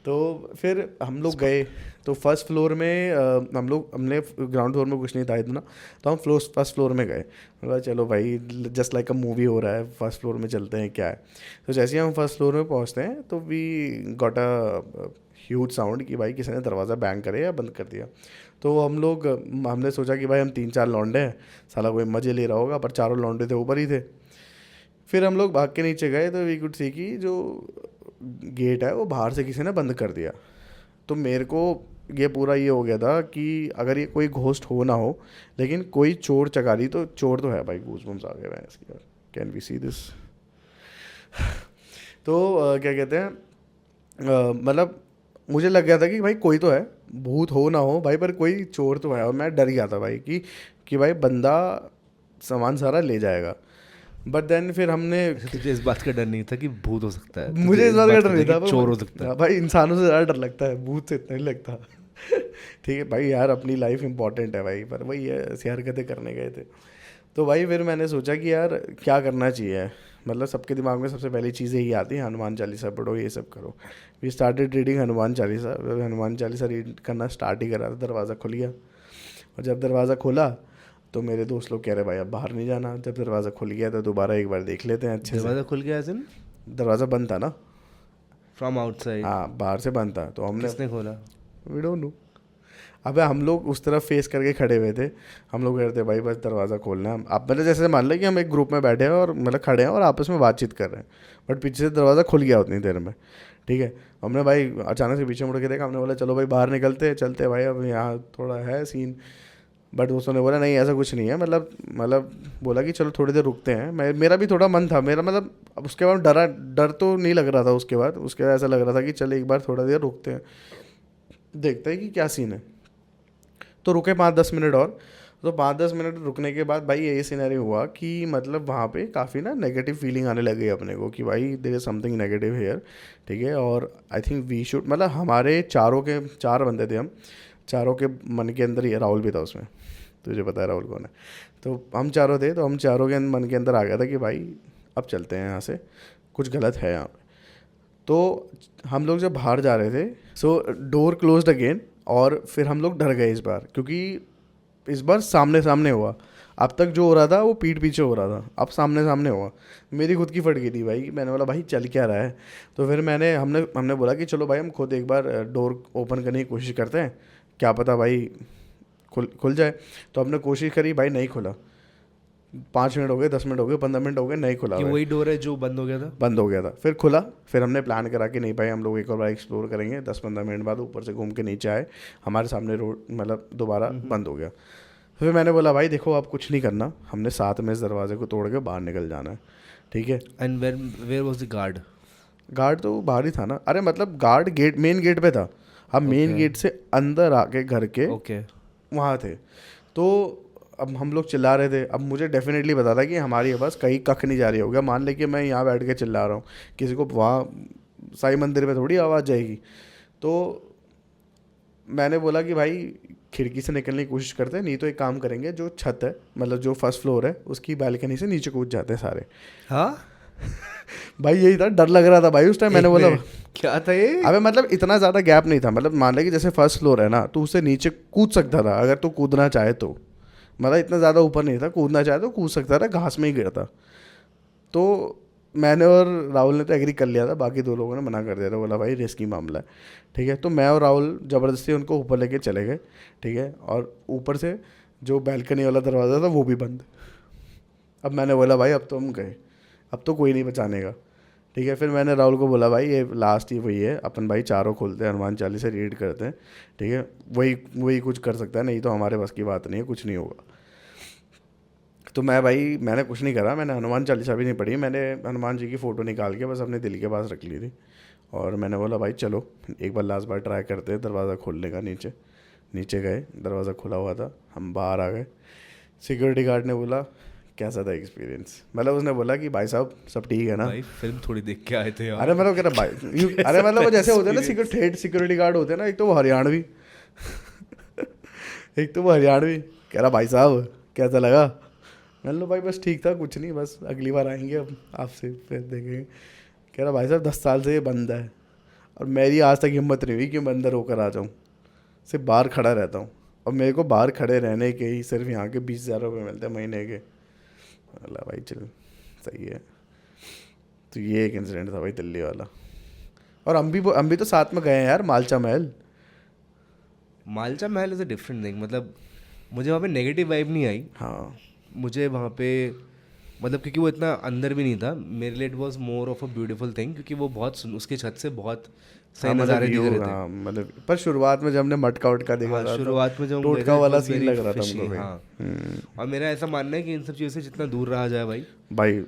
तो फिर हम लोग गए, तो फर्स्ट फ्लोर में हमने ग्राउंड फ्लोर में कुछ नहीं था इतना, तो हम फर्स्ट फ्लोर में गए. मतलब चलो भाई जस्ट लाइक अ मूवी हो रहा है, फर्स्ट फ्लोर में चलते हैं क्या है. तो जैसे ही हम फर्स्ट फ्लोर में पहुंचते हैं तो we got a huge sound कि भाई किसी ने दरवाज़ा बैंग करे या बंद कर दिया. तो हमने सोचा कि भाई हम 3-4 लौंडे हैं, साला कोई मज़े ले रहा होगा, पर चारों लौंडे थे ऊपर ही थे. फिर हम लोग भाग के नीचे गए तो वी कुड सी कि जो गेट है वो बाहर से किसी ने बंद कर दिया. तो मेरे को ये पूरा ये हो गया था कि अगर ये कोई घोस्ट हो ना हो, लेकिन कोई चोर चकारी, तो चोर तो है भाई. गूज़बम्स आ गए हैं इसकी. Can we see this? तो क्या कहते हैं, मतलब मुझे लग गया था कि भाई कोई तो है, भूत हो ना हो भाई, पर कोई चोर तो है. और मैं डर गया था भाई कि भाई बंदा सामान सारा ले जाएगा. बट देन फिर हमने, तुझे इस बात का डर नहीं था कि भूत हो सकता है? मुझे इस बात का डर नहीं था, चोर हो सकता है? भाई इंसानों से ज़्यादा डर लगता है, भूत से इतना नहीं लगता। ठीक है भाई, यार अपनी लाइफ इंपॉर्टेंट है भाई, पर वही है, ऐसी हरकतें करने गए थे। तो भाई फिर मैंने सोचा कि यार क्या करना चाहिए, मतलब सबके दिमाग में सबसे पहली चीज़ यही आती है, हनुमान चालीसा पढ़ो, ये सब करो। We started reading Hanuman Chalisa. Hanuman Chalisa read करना स्टार्ट ही करा, दरवाज़ा खुल गया। और जब दरवाज़ा खोला तो मेरे दोस्त लोग कह रहे भाई अब बाहर नहीं जाना। जब दरवाज़ा खुल गया तो दोबारा एक बार देख लेते हैं अच्छे से। दरवाज़ा खुल गया? दरवाज़ा बंद था ना, फ्रॉम आउटसाइड? हाँ बाहर से बंद था। तो हमने, किसने खोला? We don't know. अबे हम लोग उस तरफ फेस करके खड़े हुए थे, हम लोग कह रहे थे भाई बस दरवाज़ा खोलना है। आप मतलब जैसे मान लें कि हम एक ग्रुप में बैठे हैं और मतलब खड़े हैं और आपस में बातचीत कर रहे हैं, बट पीछे से दरवाज़ा खुल गया उतनी देर में। ठीक है, हमने भाई अचानक से पीछे मुड़ के देखा, हमने बोला चलो भाई बाहर निकलते चलते भाई, अब यहाँ थोड़ा है सीन। बट दोस्तों ने बोला नहीं ऐसा कुछ नहीं है, मतलब बोला कि चलो थोड़ी देर रुकते हैं। मेरा भी थोड़ा मन था, मेरा मतलब अब उसके बाद डर तो नहीं लग रहा था। उसके बाद ऐसा लग रहा था कि चल एक बार थोड़ा देर रुकते हैं, देखते हैं कि क्या सीन है। तो रुके 5-10 मिनट और। तो 5-10 मिनट रुकने के बाद भाई ये सिनेरियो हुआ कि मतलब वहाँ पे काफ़ी ना नेगेटिव फीलिंग आने लगी अपने को कि भाई there is something negative here. ठीक है, और आई थिंक वी शुड, मतलब हमारे चार बंदे थे, हम चारों के मन के अंदर ही, राहुल भी था उसमें, तुझे पता है राहुल कौन है। तो हम चारों थे, तो हम चारों के मन के अंदर आ गया था कि भाई अब चलते हैं यहाँ से, कुछ गलत है यहाँ पे। तो हम लोग जब बाहर जा रहे थे, सो डोर क्लोज्ड अगेन, और फिर हम लोग डर गए इस बार, क्योंकि इस बार सामने सामने हुआ। अब तक जो हो रहा था वो पीठ पीछे हो रहा था, अब सामने सामने हुआ। मेरी खुद की फट गई थी भाई, मैंने बोला भाई चल क्या रहा है। तो फिर हमने बोला कि चलो भाई हम खुद एक बार डोर ओपन करने की कोशिश करते हैं, क्या पता भाई खुल जाए। तो हमने कोशिश करी भाई, नहीं खुला। 5 मिनट हो गए, 10 मिनट हो गए, 15 मिनट हो गए, नहीं खुला। कि वही डोर है जो बंद हो गया था? बंद हो गया था। फिर खुला, फिर हमने प्लान करा कि नहीं भाई हम लोग एक और बार एक्सप्लोर करेंगे। 10-15 मिनट बाद ऊपर से घूम के नीचे आए, हमारे सामने रोड मतलब दोबारा बंद हो गया। फिर मैंने बोला भाई देखो अब कुछ नहीं करना, हमने साथ में इस दरवाजे को तोड़ के बाहर निकल जाना है। ठीक है। And where was the guard? Guard तो बाहर ही था ना। अरे मतलब गार्ड मेन गेट पे था, हम मेन गेट से अंदर आके घर के वहाँ थे। तो अब हम लोग चिल्ला रहे थे। अब मुझे डेफिनेटली पता था कि हमारी आवाज़ कहीं कख नहीं जा रही होगा। मान ले कि मैं यहाँ बैठ के चिल्ला रहा हूँ, किसी को वहाँ साईं मंदिर में थोड़ी आवाज़ जाएगी। तो मैंने बोला कि भाई खिड़की से निकलने की कोशिश करते हैं, नहीं तो एक काम करेंगे, जो छत है मतलब जो फर्स्ट फ्लोर है उसकी बालकनी से नीचे कूद जाते हैं सारे। हाँ भाई यही था, डर लग रहा था भाई उस टाइम। मैंने बोला क्या था ये? अबे मतलब इतना ज़्यादा गैप नहीं था, मतलब मान ले कि जैसे फर्स्ट फ्लोर है ना, तो उससे नीचे कूद सकता था अगर तू कूदना चाहे तो। मतलब इतना ज़्यादा ऊपर नहीं था, कूदना चाहे तो कूद सकता था, घास में ही गिरता। तो मैंने और राहुल ने तो एग्री कर लिया था, बाकी 2 लोगों ने मना कर दिया था, बोला भाई रिस्की मामला है। ठीक है, तो मैं और राहुल ज़बरदस्ती उनको ऊपर लेके चले गए। ठीक है, और ऊपर से जो बैल्कनी वाला दरवाज़ा था वो भी बंद। अब मैंने बोला भाई अब तो हम गए, अब तो कोई नहीं बचाने का। ठीक है, फिर मैंने राहुल को बोला भाई ये लास्ट ही वही है, अपन भाई चारों खोलते हैं, हनुमान चालीसा रीड करते हैं। ठीक है, वही कुछ कर सकता है, नहीं तो हमारे बस की बात नहीं है, कुछ नहीं होगा। तो मैंने कुछ नहीं करा, मैंने हनुमान चालीसा भी नहीं पढ़ी, मैंने हनुमान जी की फ़ोटो निकाल के बस अपने दिल के पास रख ली थी। और मैंने बोला भाई चलो एक बार लास्ट बार ट्राई करते हैं दरवाज़ा खोलने का। नीचे गए, दरवाज़ा खुला हुआ था, हम बाहर आ गए। सिक्योरिटी गार्ड ने बोला कैसा था एक्सपीरियंस, मतलब उसने बोला कि भाई साहब सब ठीक है ना। भाई फिल्म थोड़ी देख के आए थे यार। अरे मतलब कह रहा भाई अरे मतलब वो जैसे होते हैं ना ठेठ सिक्योरिटी गार्ड होते हैं ना, एक तो वो हरियाणवी कह रहा भाई साहब कैसा लगा। मैंने लो भाई बस ठीक था, कुछ नहीं, बस अगली बार आएंगे अब आपसे फिर देखेंगे। कह रहा भाई साहब 10 साल से ये बंद है और मेरी आज तक हिम्मत नहीं हुई कि मैं अंदर होकर आ जाऊँ, सिर्फ बाहर खड़ा रहता हूँ, और मेरे को बाहर खड़े रहने के ही सिर्फ यहाँ के 20,000 रुपये मिलते हैं महीने के। अल्लाह भाई चल सही है। तो ये एक इंसिडेंट था भाई दिल्ली वाला। और हम भी तो साथ में गए हैं यार मालचा महल इज़ अ डिफरेंट थिंग। मतलब मुझे वहाँ पे नेगेटिव वाइब नहीं आई। हाँ मुझे वहाँ पे मतलब क्योंकि वो इतना अंदर भी नहीं था, मेरे लिए it was more of a beautiful thing, क्योंकि वो बहुत उसके छत से बहुत सही नज़ारे दिख रहे थे। मतलब पर शुरुआत में जब हमने मटका उटका देखा था, शुरुआत में जब टोटका वाला सीन लग रहा था हमको। हाँ, और मेरा ऐसा मानना है कि इन सब चीज़ों से जितना दूर रहा जाए भाई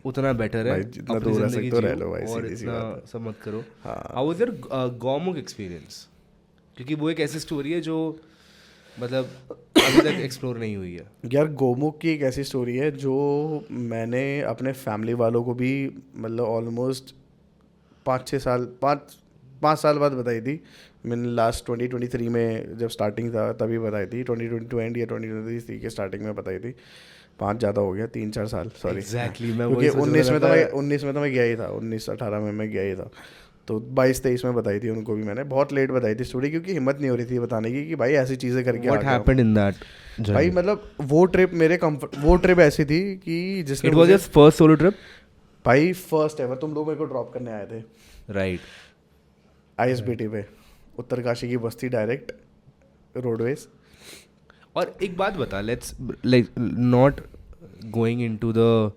उतना बेटर है। जितना दूर रह सकते हो रह लो भाई, और सीधी सी इतना बात है। सब मत करो। हाँ। How was your Gaumukh experience? क्योंकि वो एक ऐसी स्टोरी है जो मतलब अभी तक एक्सप्लोर नहीं हुई है? यार गोमुख की एक ऐसी स्टोरी है जो मैंने अपने फैमिली वालों को भी मतलब ऑलमोस्ट 5 साल बाद बताई थी। मैंने लास्ट 2023 में जब स्टार्टिंग था तभी बताई थी, 2022 एंड या 2023 के स्टार्टिंग में बताई थी। 5 ज़्यादा हो गया, 3-4 साल, सॉरी। एग्जैक्टली, मैं क्योंकि वही सोच 19 रहा में तो था। मैं 19 में तो मैं गया ही था, 19-18 में मैं गया ही था। तो 22-23 में बताई थी उनको भी मैंने, बहुत लेट बताई थी स्टोरी क्योंकि हिम्मत नहीं हो रही थी बताने की कि भाई ऐसी चीज़ें करके आ व्हाट गया हूँ। हैपेंड इन दैट भाई जर्नी? मतलब वो ट्रिप ऐसी थी कि जिसने it was your first solo trip? भाई फर्स्ट एवर तुम लोग मेरे को ड्रॉप करने आए थे राइट। ISBT पे, उत्तरकाशी की बस्ती, डायरेक्ट रोडवेज। और एक बात बता, let's like not going into the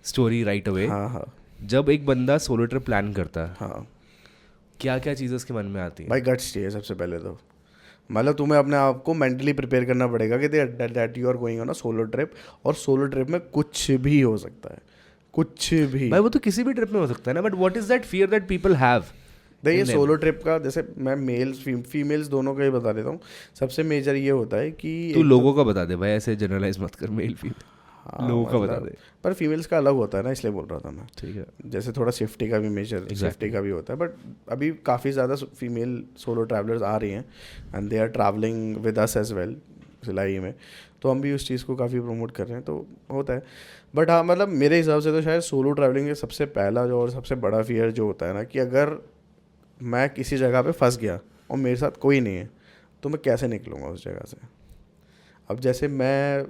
story right away. हाँ हाँ जब एक बंदा सोलो ट्रिप प्लान करता है, हाँ क्या क्या चीज़ें उसके मन में आती है? भाई गट्स चाहिए सबसे पहले तो। मतलब तुम्हें अपने आप को मेंटली प्रिपेयर करना पड़ेगा कि that you are going on a solo trip, और सोलो ट्रिप में कुछ भी हो सकता है, कुछ भी। भाई वो तो किसी भी ट्रिप में हो सकता है ना, but what is that fear that people have? देखिए सोलो ट्रिप का, जैसे मैं मेल्स फीमेल्स दोनों का ही बता देता हूँ। सबसे मेजर ये होता है कि तू लोगों का बता दे भाई, ऐसे जनरलाइज मत कर, मेल फीमेल। हाँ, लोगों का बता दे। पर फीमेल्स का अलग होता है ना, इसलिए बोल रहा था मैं। ठीक है। जैसे थोड़ा सेफ्टी का भी मेजर, सेफ्टी का भी होता है, बट अभी काफ़ी ज़्यादा फीमेल सोलो ट्रैवलर्स आ रही हैं and they are travelling with us as well सिलाई में। तो हम भी उस चीज़ को काफ़ी प्रमोट कर रहे हैं, तो होता है। बट हाँ मतलब मेरे हिसाब से तो शायद सोलो ट्रैवलिंग का सबसे पहला जो और सबसे बड़ा फियर जो होता है ना, कि अगर मैं किसी जगह पे फंस गया और मेरे साथ कोई नहीं है तो मैं कैसे निकलूँगा उस जगह से। अब जैसे मैं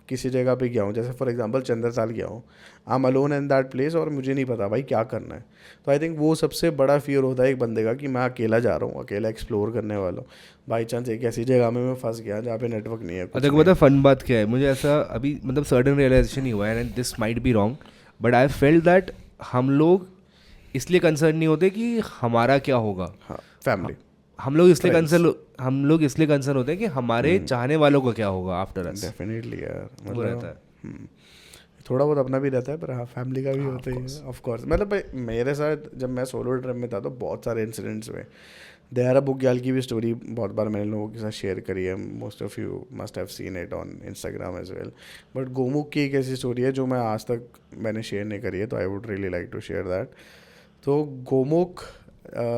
किसी जगह पे गया हूँ, जैसे फॉर एग्जांपल चंद्रसाल गया हूँ, I am alone in that place और मुझे नहीं पता भाई क्या करना है। तो आई थिंक वो सबसे बड़ा फियर होता है एक बंदे का, कि मैं अकेला जा रहा हूँ, अकेला एक्सप्लोर करने वाला हूँ। बाई चांस एक ऐसी जगह में मैं फंस गया जहाँ पे नेटवर्क नहीं है, कुछ देखो नहीं पता फन बात क्या है, मुझे ऐसा अभी मतलब सर्टन रियलाइजेशन ही हुआ है, and this might be wrong, but I felt that हम लोग इसलिए कंसर्न नहीं होते कि हमारा क्या होगा। हाँ, फैमिली। हम लोग इसलिए कंसर्न होते हैं कि हमारे चाहने वालों का क्या होगा आफ्टर अस। डेफिनेटली यार, वो रहता है। थोड़ा बहुत अपना भी रहता है, पर हाँ फैमिली का भी होता ही है ऑफ कोर्स। मतलब भाई मेरे साथ जब मैं सोलो ट्रिप में था तो बहुत सारे इंसिडेंट्स हुए। दयारा बुग्याल की भी स्टोरी बहुत बार मैंने लोगों के साथ शेयर करी है, most of you must have seen it on Instagram as well. But Gaumukh की एक ऐसी स्टोरी है जो मैं आज तक मैंने शेयर नहीं करी है, तो I would really like to share that. तो गोमुख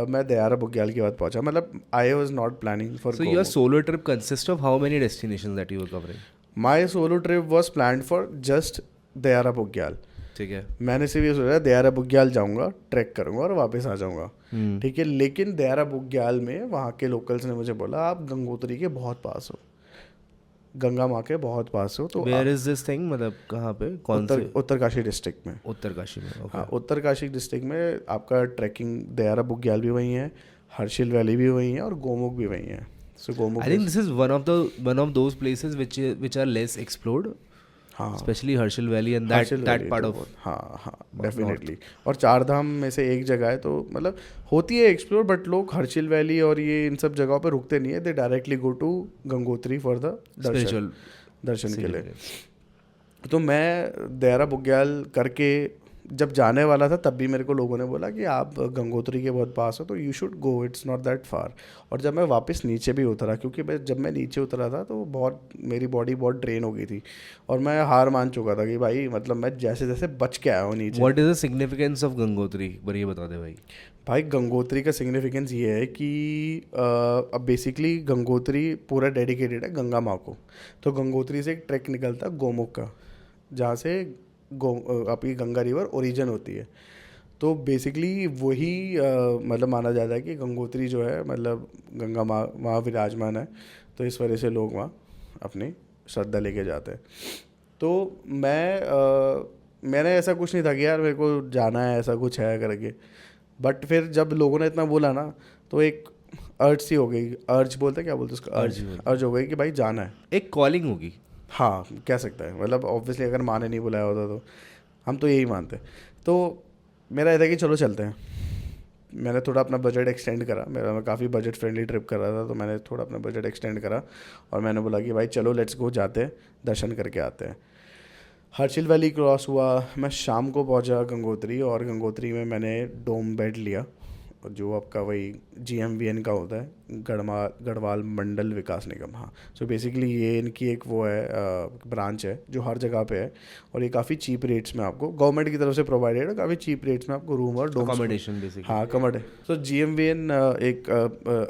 मैं दयारा बुग्याल की बात पहुंचा, मतलब I was not planning for. So your solo trip consist of how many destinations that you were covering? My solo trip was plan for just Dayara Bugyal. ठीक है। मैंने सिर्फ ये सोचा दयारा बुग्याल जाऊंगा, ट्रैक करूंगा और वापस आ जाऊंगा। ठीक है, लेकिन दयारा बुग्याल में वहाँ के लोकल्स ने मुझे बोला आप गंगोत्री के बहुत पास हो, गंगा माँ के बहुत पास हो। तो वेयर इज दिस थिंग, मतलब कहाँ पे, कौन से? उत्तरकाशी डिस्ट्रिक्ट में। उत्तरकाशी में, okay. हाँ, उत्तरकाशी डिस्ट्रिक्ट में आपका ट्रैकिंग दयारा बुग्याल भी वहीं है, हर्षिल वैली भी वहीं है और गोमुख भी वहीं है। So Gomukh I think this is one of those places which are less explored, हाँ, specially Harshil valley and that part of. हाँ हाँ डेफिनेटली। और चार धाम में से एक जगह है, तो मतलब होती है एक्सप्लोर, बट लोग हर्षिल वैली और ये इन सब जगहों पे रुकते नहीं है, they directly go to Gangotri for the darshan के लिए। तो मैं दयारा बुग्याल करके जब जाने वाला था तब भी मेरे को लोगों ने बोला कि आप गंगोत्री के बहुत पास हो तो you should go, it's not that far. और जब मैं वापस नीचे भी उतरा, क्योंकि जब मैं नीचे उतरा था तो मेरी बॉडी बहुत ड्रेन हो गई थी और मैं हार मान चुका था कि भाई मतलब मैं जैसे जैसे बच के आया हूँ नीचे। What is the significance of Gangotri, पर ये बता दे भाई। भाई गंगोत्री का सिग्निफिकेंस ये है कि अब बेसिकली गंगोत्री पूरा डेडिकेटेड है गंगा माँ को। तो गंगोत्री से एक ट्रैक निकलता है गोमुख का, जहाँ से आपकी गंगा रिवर ओरिजिन होती है। तो बेसिकली वही मतलब माना जाता है कि गंगोत्री जो है मतलब गंगा माँ वहाँ विराजमान है, तो इस वजह से लोग वहाँ अपनी श्रद्धा लेके जाते हैं। तो मैंने ऐसा कुछ नहीं था कि यार मेरे को जाना है, ऐसा कुछ है करके। बट फिर जब लोगों ने इतना बोला ना तो एक अर्ज सी हो गई, अर्ज बोलते क्या बोलते उसका, अर्ज हो गई कि भाई जाना है, एक कॉलिंग होगी। हाँ कह सकता है। मतलब ऑब्वियसली अगर माँ ने नहीं बुलाया होता तो हम तो यही मानते। तो मेरा ये था कि चलो चलते हैं। मैंने थोड़ा अपना बजट एक्सटेंड करा, मैं काफ़ी बजट फ्रेंडली ट्रिप कर रहा था, तो मैंने थोड़ा अपना बजट एक्सटेंड करा और मैंने बोला कि भाई चलो लेट्स गो, जाते हैं दर्शन करके आते हैं। हर्षिल वैली क्रॉस हुआ, मैं शाम को पहुंचा गंगोत्री और गंगोत्री में मैंने डोम बेड लिया जो आपका वही GMVN का होता है, गढ़वाल मंडल विकास निगम। हाँ, सो बेसिकली ये इनकी एक वो है ब्रांच है जो हर जगह पे है, और ये काफ़ी चीप रेट्स में आपको गवर्नमेंट की तरफ से प्रोवाइडेड है, काफ़ी चीप रेट्स में आपको रूम और डोम्स, अकोमोडेशन बेसिकली। हाँ अकोमोडेशन। सो GMVN एक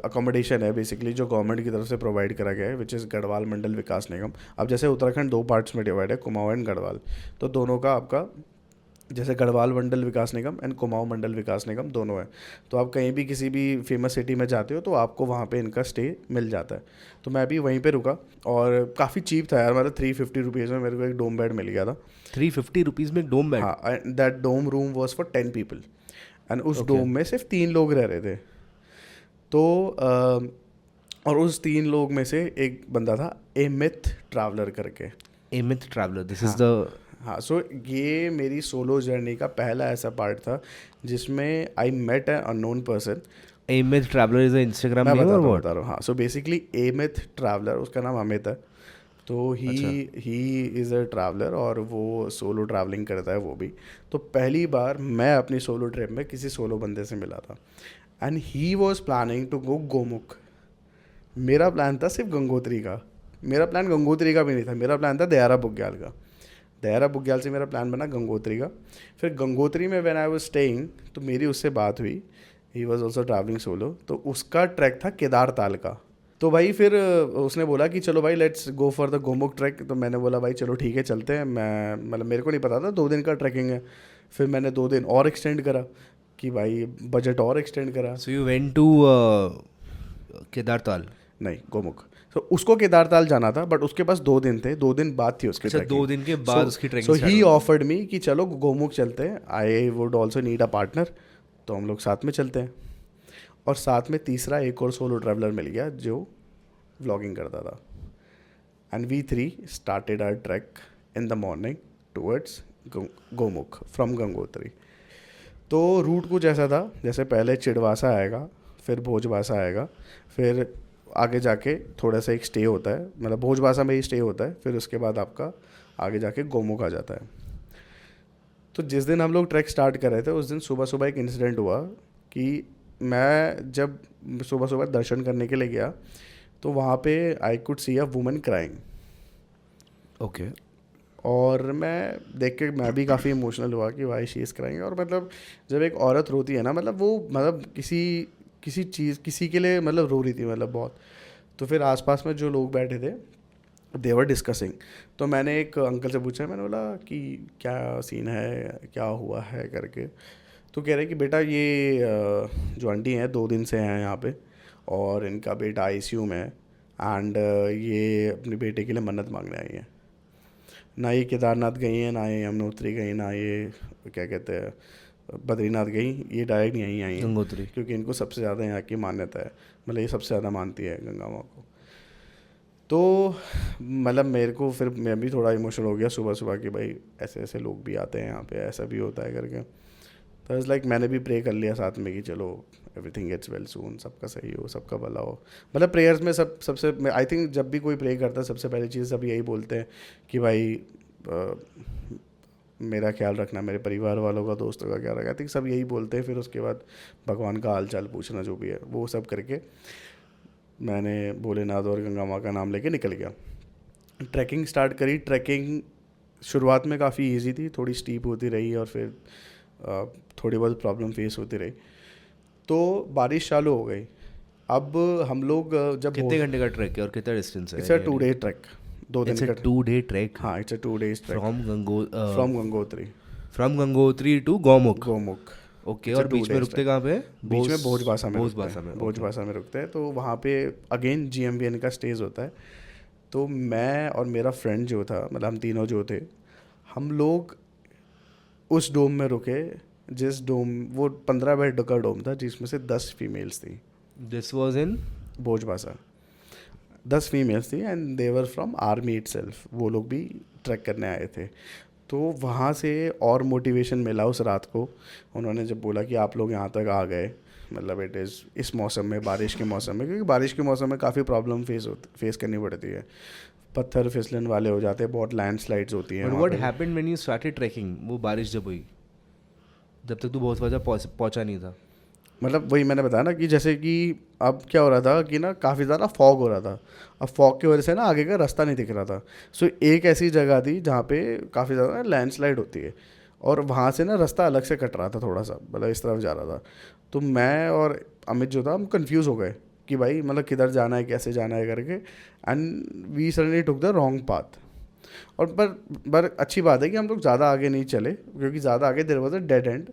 अकोमोडेशन है बेसिकली जो गवर्नमेंट की तरफ से प्रोवाइड करा गया है, विच इज़ गढ़वाल मंडल विकास निगम। अब जैसे उत्तराखंड 2 पार्ट्स में डिवाइड है, कुमाऊं एंड गढ़वाल, तो दोनों का आपका जैसे गढ़वाल मंडल विकास निगम एंड कुमाऊं मंडल विकास निगम दोनों है। तो आप कहीं भी किसी भी फेमस सिटी में जाते हो तो आपको वहाँ पे इनका स्टे मिल जाता है। तो मैं भी वहीं पे रुका और काफ़ी चीप था यार, मतलब 350 रुपीज़ में मेरे को एक डोम बेड मिल गया था। 350 रुपीज़ में डोम बेड? हाँ, that dome room was for 10 people and उस डोम में सिर्फ 3 लोग रह रहे थे। तो और उस 3 लोग में से एक बंदा था एमिथ ट्रैवलर करके। एमिथ ट्रैवलर, दिस इज द, हाँ, सो ये मेरी सोलो जर्नी का पहला ऐसा पार्ट था जिसमें I met an unknown person. Amith traveller is Instagram name और बता रहा हूँ। हाँ, सो बेसिकली एमिथ ट्रैवलर, उसका नाम अमित है। तो ही इज़ अ ट्रैवलर और वो सोलो ट्रैवलिंग करता है वो भी। तो पहली बार मैं अपनी सोलो ट्रिप में किसी सोलो बंदे से मिला था and he was planning to go Gaumukh. मेरा प्लान था सिर्फ गंगोत्री का, मेरा प्लान गंगोत्री का भी नहीं था, मेरा प्लान था दयारा बुग्याल का। दयारा बुग्याल से मेरा प्लान बना गंगोत्री का। फिर गंगोत्री में व्हेन आई वाज स्टेइंग तो मेरी उससे बात हुई, he was also travelling solo, तो उसका ट्रैक था केदारताल का। तो भाई फिर उसने बोला कि चलो भाई let's go for the Gomukh track. तो मैंने बोला भाई चलो ठीक है चलते हैं। मैं मतलब मेरे को नहीं पता था 2 दिन का ट्रैकिंग है। फिर मैंने 2 दिन और एक्सटेंड करा कि भाई बजट और एक्सटेंड करा। So you went to Kedartal? नहीं, गोमुख। तो उसको केदारताल जाना था बट उसके पास 2 दिन थे, 2 दिन बाद थी उसकी ट्रैकिंग। 2 दिन के बाद उसकी ट्रैकिंग। सो ही ऑफर्ड मी कि चलो गोमुख चलते हैं, I would also need a partner, तो हम लोग साथ में चलते हैं। और साथ में तीसरा एक और सोलो ट्रैवलर मिल गया जो व्लॉगिंग करता था and we 3 started our trek in the morning towards Gaumukh from Gangotri. तो रूट कुछ ऐसा था, जैसे पहले चिड़वासा आएगा, फिर भोजवासा आएगा, फिर आगे जाके थोड़ा सा एक स्टे होता है, मतलब भोजवासा में ही स्टे होता है, फिर उसके बाद आपका आगे जाके गोमुख आ जाता है। तो जिस दिन हम लोग ट्रैक स्टार्ट कर रहे थे उस दिन सुबह सुबह एक इंसिडेंट हुआ कि मैं जब सुबह सुबह दर्शन करने के लिए गया तो वहाँ पे आई could see a woman crying. Okay. और मैं देख के मैं भी काफ़ी इमोशनल हुआ कि वाई शी इज़ क्राइंग। और मतलब जब एक औरत रोती है ना, मतलब वो मतलब किसी चीज़ किसी के लिए मतलब रो रही थी, मतलब बहुत। तो फिर आसपास में जो लोग बैठे थे दे वर डिस्कसिंग। तो मैंने एक अंकल से पूछा, मैंने बोला कि क्या सीन है, क्या हुआ है करके। तो कह रहे कि बेटा ये जो आंटी हैं 2 दिन से हैं यहाँ पे और इनका बेटा ICU में है एंड ये अपने बेटे के लिए मन्नत मांगने आई हैं। ना ये केदारनाथ गई हैं, ना ये यमुनोत्री गई, ना ये क्या कहते हैं बद्रीनाथ गई, ये डायरेक्ट यहीं आई हैं गंगोत्री, क्योंकि इनको सबसे ज़्यादा यहाँ की मान्यता है, मतलब ये सबसे ज़्यादा मानती है गंगा माँ को। तो मतलब मेरे को फिर मैं भी थोड़ा इमोशनल हो गया सुबह सुबह कि भाई ऐसे ऐसे लोग भी आते हैं यहाँ पे, ऐसा भी होता है करके। तो इट्स लाइक मैंने भी प्रे कर लिया साथ में कि चलो एवरीथिंग गेट्स वेल सून, सबका सही हो, सबका भला हो। मतलब प्रेयर्स में सबसे आई थिंक जब भी कोई प्रे करता है सबसे पहली चीज़ सब यही बोलते हैं कि भाई मेरा ख्याल रखना, मेरे परिवार वालों का, दोस्तों का ख्याल रखना। आई थिंक सब यही बोलते हैं। फिर उसके बाद भगवान का हाल चाल पूछना जो भी है वो सब करके मैंने भोलेनाथ और गंगा माँ का नाम लेके निकल गया। ट्रैकिंग स्टार्ट करी। ट्रैकिंग शुरुआत में काफ़ी इजी थी, थोड़ी स्टीप होती रही और फिर थोड़ी बहुत प्रॉब्लम फेस होती रही। तो बारिश चालू हो गई। अब हम लोग जब कितने घंटे का ट्रैक है और कितना डिस्टेंस है? इट्स अ 2 डे ट्रैक, 2 दिन का 2 डे ट्रैक। हाँ, it's a 2 days track from Gangotri to Gomukh. Okay. और बीच में रुकते कहाँ पे? बीच में भोजवासा में रुकते हैं। तो वहाँ पे अगेन GMVN का स्टेज होता है। तो मैं और मेरा फ्रेंड जो था, मतलब हम तीनों जो थे, हम लोग उस डोम में रुके जिस डोम, वो 15 बेड का डोम था जिसमें से 10 फीमेल्स थी। This was in Bhojwasa. 10 females थी and they were from army itself, वो लोग भी ट्रैक करने आए थे। तो वहाँ से और मोटिवेशन मिला उस रात को। उन्होंने जब बोला कि आप लोग यहाँ तक आ गए, मतलब इट इज़ इस मौसम में, बारिश के मौसम में, क्योंकि बारिश के मौसम में काफ़ी प्रॉब्लम फेस करनी पड़ती है, पत्थर फिसलन वाले हो जाते हैं, बहुत लैंडस्लाइड्स होती हैं। But what happened when you started trekking? वो बारिश जब हुई, जब तक तू बहुत वजह पहुंचा नहीं था? मतलब वही मैंने बताया ना कि जैसे कि अब क्या हो रहा था कि ना काफ़ी ज़्यादा फॉग हो रहा था। अब फॉग की वजह से ना आगे का रास्ता नहीं दिख रहा था। सो एक ऐसी जगह थी जहाँ पे काफ़ी ज़्यादा लैंडस्लाइड होती है, और वहाँ से ना रास्ता अलग से कट रहा था थोड़ा सा, मतलब इस तरफ जा रहा था। तो मैं और अमित जो था हम कंफ्यूज हो गए कि भाई मतलब किधर जाना है, कैसे जाना है करके। And we suddenly took the wrong path. और पर अच्छी बात है कि हम लोग ज़्यादा आगे नहीं चले, क्योंकि ज़्यादा आगे there was a dead and.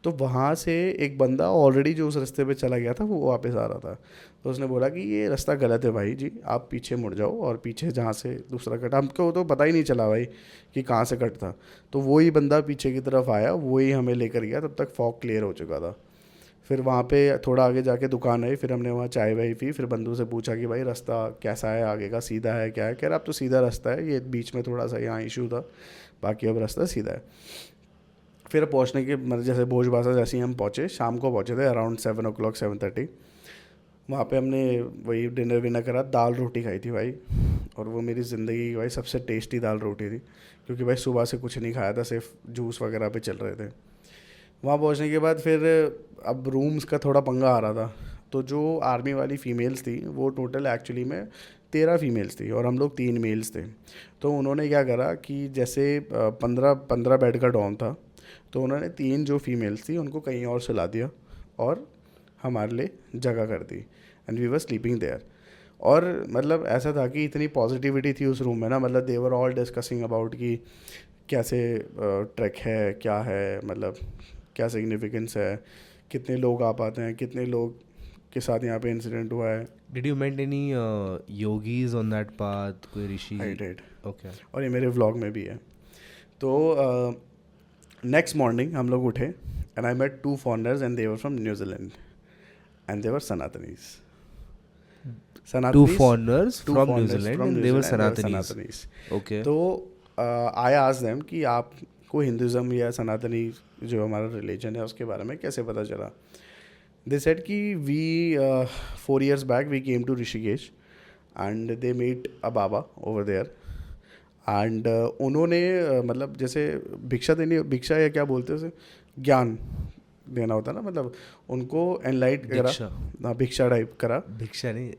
तो वहाँ से एक बंदा ऑलरेडी जो उस रास्ते पे चला गया था वो वापस आ रहा था। तो उसने बोला कि ये रास्ता गलत है भाई जी, आप पीछे मुड़ जाओ, और पीछे जहाँ से दूसरा कट, हमको तो पता ही नहीं चला भाई कि कहाँ से कट था। तो वही बंदा पीछे की तरफ आया, वही हमें लेकर गया, तब तक फॉग क्लियर हो चुका था। फिर वहाँ पे थोड़ा आगे जाके दुकान आई, फिर हमने वहाँ चाय वाय पी, फिर बंधु से पूछा कि भाई रास्ता कैसा है आगे का, सीधा है क्या है? कह रहा अब तो सीधा रास्ता है, ये बीच में थोड़ा सा यहाँ इशू था, बाकी अब रास्ता सीधा है। फिर पहुँचने के मतलब जैसे भोजबासा जैसे ही हम पहुँचे, शाम को पहुँचे थे अराउंड 7 o'clock 7:30। वहाँ पे हमने वही डिनर विनर करा, दाल रोटी खाई थी भाई, और वो मेरी ज़िंदगी की भाई सबसे टेस्टी दाल रोटी थी, क्योंकि भाई सुबह से कुछ नहीं खाया था, सिर्फ जूस वगैरह पे चल रहे थे। वहाँ पहुँचने के बाद फिर अब रूम्स का थोड़ा पंगा आ रहा था। तो जो आर्मी वाली फ़ीमेल्स थी वो टोटल एक्चुअली में 13 फीमेल्स थी, और हम लोग 3 मेल्स थे। तो उन्होंने क्या करा कि जैसे 15 बेड का डॉर्म था, तो उन्होंने 3 जो फीमेल्स थी उनको कहीं और सुला दिया और हमारे लिए जगह कर दी, and we were sleeping there. और मतलब ऐसा था कि इतनी पॉजिटिविटी थी उस रूम में ना, मतलब दे वर ऑल डिस्कसिंग अबाउट कि कैसे ट्रैक है, क्या है, मतलब क्या सिग्निफिकेंस है, कितने लोग आ पाते हैं, कितने लोग के साथ यहाँ पे इंसिडेंट हुआ है। Did you met any yogis on that path, कोई ऋषि? I did, okay. और ये मेरे व्लॉग में भी है। तो नेक्स्ट मॉर्निंग हम लोग उठे, and I met 2 foreigners and they were from New Zealand, and they were सनातनीज। Two foreigners from New Zealand and they were Sanatanis. Okay. तो आई आस्क्ड देम कि आपको हिंदुज़म या सनातनी जो हमारा रिलीजन है उसके बारे में कैसे पता चला। दे सेड कि we 4 years back we came to Rishikesh and they met a baba over there, and उन्होंने मतलब जैसे भिक्षा देनी, भिक्षा या क्या बोलते हैं उसे, ज्ञान देना होता है ना, मतलब उनको एनलाइट करा, हाँ भिक्षा टाइप करा। भिक्षा नहीं,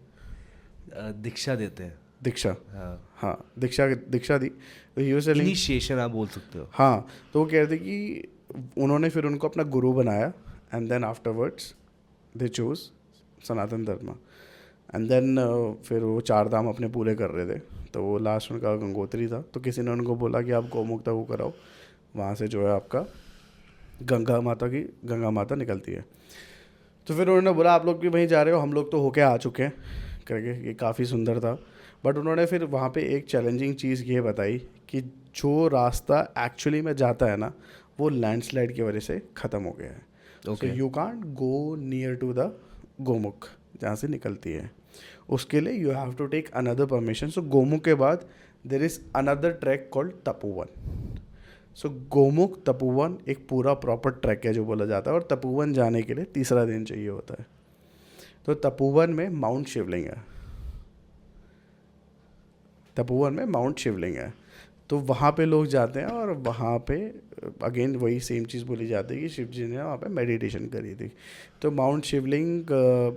दीक्षा देते हैं। दीक्षा, हाँ हाँ दीक्षा दी। तो इनिशिएशन आप बोल सकते हो। हाँ, तो वो कह रहे थे कि उन्होंने फिर उनको अपना गुरु बनाया, and then afterwards they choose Sanatan Dharma, and then फिर वो 4 धाम अपने पूरे कर रहे थे। तो वो लास्ट उनका गंगोत्री था, तो किसी ने उनको बोला कि आप गौमुख तक वो कराओ, वहाँ से जो है आपका गंगा माता निकलती है। तो फिर उन्होंने बोला आप लोग भी वहीं जा रहे हो, हम लोग तो होके आ चुके हैं करके, ये काफ़ी सुंदर था। बट उन्होंने फिर वहाँ पे एक चैलेंजिंग चीज़ ये बताई कि जो रास्ता एक्चुअली में जाता है ना, वो लैंडस्लाइड की वजह से ख़त्म हो गया है। So you can't go near to the Gomukh जहाँ से निकलती है, उसके लिए you have to take another permission. So Gomukh के बाद there is another track called Tapovan. So Gomukh Tapovan एक पूरा प्रॉपर ट्रैक है जो बोला जाता है, और तपोवन जाने के लिए 3रा दिन चाहिए होता है। तो तपोवन में माउंट शिवलिंग है, तपोवन में माउंट शिवलिंग है। तो वहाँ पे लोग जाते हैं, और वहाँ पे अगेन वही सेम चीज़ बोली जाती है कि शिव जी ने वहाँ पे मेडिटेशन करी थी। तो माउंट शिवलिंग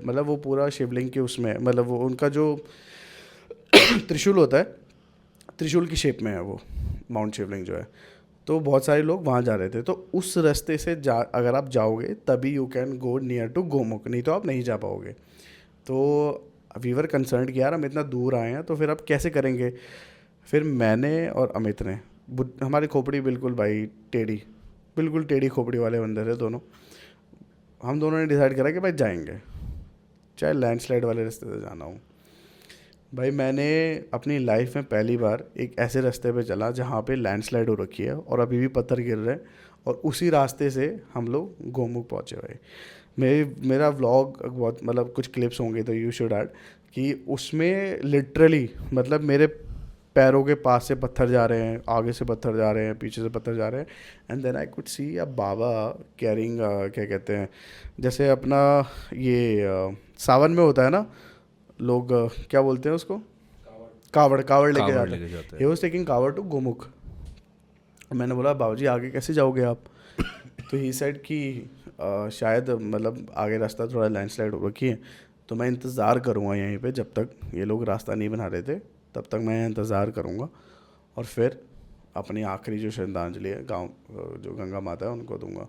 मतलब वो पूरा शिवलिंग के उसमें, मतलब वो उनका जो त्रिशूल होता है, त्रिशूल की शेप में है वो माउंट शिवलिंग जो है। तो बहुत सारे लोग वहाँ जा रहे थे। तो उस रास्ते से अगर आप जाओगे तभी you can go near to Gomukh, नहीं तो आप नहीं जा पाओगे। तो वी वर कंसर्न कि यार हम इतना दूर आए हैं तो फिर अब कैसे करेंगे। फिर मैंने और अमित ने, हमारी खोपड़ी बिल्कुल भाई टेढ़ी, बिल्कुल टेढ़ी खोपड़ी वाले बंदे थे दोनों, हम दोनों ने डिसाइड करा कि भाई जाएंगे, चाहे लैंडस्लाइड वाले रास्ते से जाना हो। भाई मैंने अपनी लाइफ में पहली बार एक ऐसे रास्ते पे चला जहाँ पे लैंडस्लाइड हो रखी है और अभी भी पत्थर गिर रहे हैं, और उसी रास्ते से हम लोग गोमुख पहुँचे। भाई मेरा व्लॉग बहुत, मतलब कुछ क्लिप्स होंगे तो यू शुड ऐड कि उसमें लिटरली मतलब मेरे पैरों के पास से पत्थर जा रहे हैं, आगे से पत्थर जा रहे हैं, पीछे से पत्थर जा रहे हैं, and then I could see a baba carrying, क्या कहते हैं, जैसे अपना ये सावन में होता है ना, लोग क्या बोलते हैं उसको, कावड़ लेके जाते हैं। ही वाज टेकिंग कावड़ टू गोमुख। मैंने बोला बाबूजी आगे कैसे जाओगे आप? तो ही सेड कि शायद मतलब आगे रास्ता थोड़ा लैंडस्लाइड हो रखी है, तो मैं इंतज़ार करूँगा यहीं पे जब तक ये लोग रास्ता नहीं बना रहे थे, तब तक मैं इंतज़ार करूँगा और फिर अपनी आखिरी जो श्रद्धांजलि है गाँव जो गंगा माता है उनको दूंगा।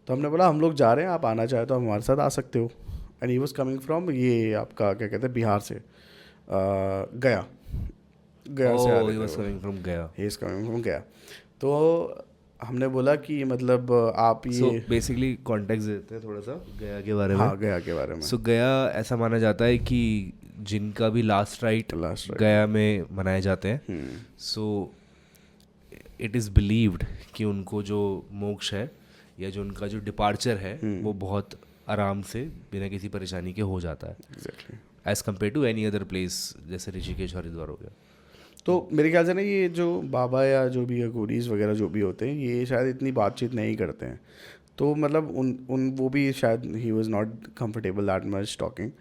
तो हमने बोला हम लोग जा रहे हैं, आप आना चाहे तो हमारे साथ आ सकते हो। And he was coming from ये आपका क्या कहते हैं बिहार से, गया से आ रहे थे, गया। ही इज़ कमिंग फ्रॉम गया। तो हमने बोला कि मतलब आप ये बेसिकली कॉन्टेक्स्ट देते हैं थोड़ा सा गया के बारे में। हाँ, गया के बारे में। सो गया ऐसा माना जाता है कि जिनका भी लास्ट राइट गया में मनाए जाते हैं, सो इट इज़ बिलीव्ड कि उनको जो मोक्ष है या जो उनका जो डिपार्चर है वो बहुत आराम से बिना किसी परेशानी के हो जाता है, exactly as compare to any other place जैसे ऋषिकेश हरिद्वार हो गया। तो मेरे ख्याल से ना ये जो बाबा या जो भी गुरीज वगैरह जो भी होते हैं ये शायद इतनी बातचीत नहीं करते हैं, तो मतलब उन वो भी शायद he was not comfortable that much talking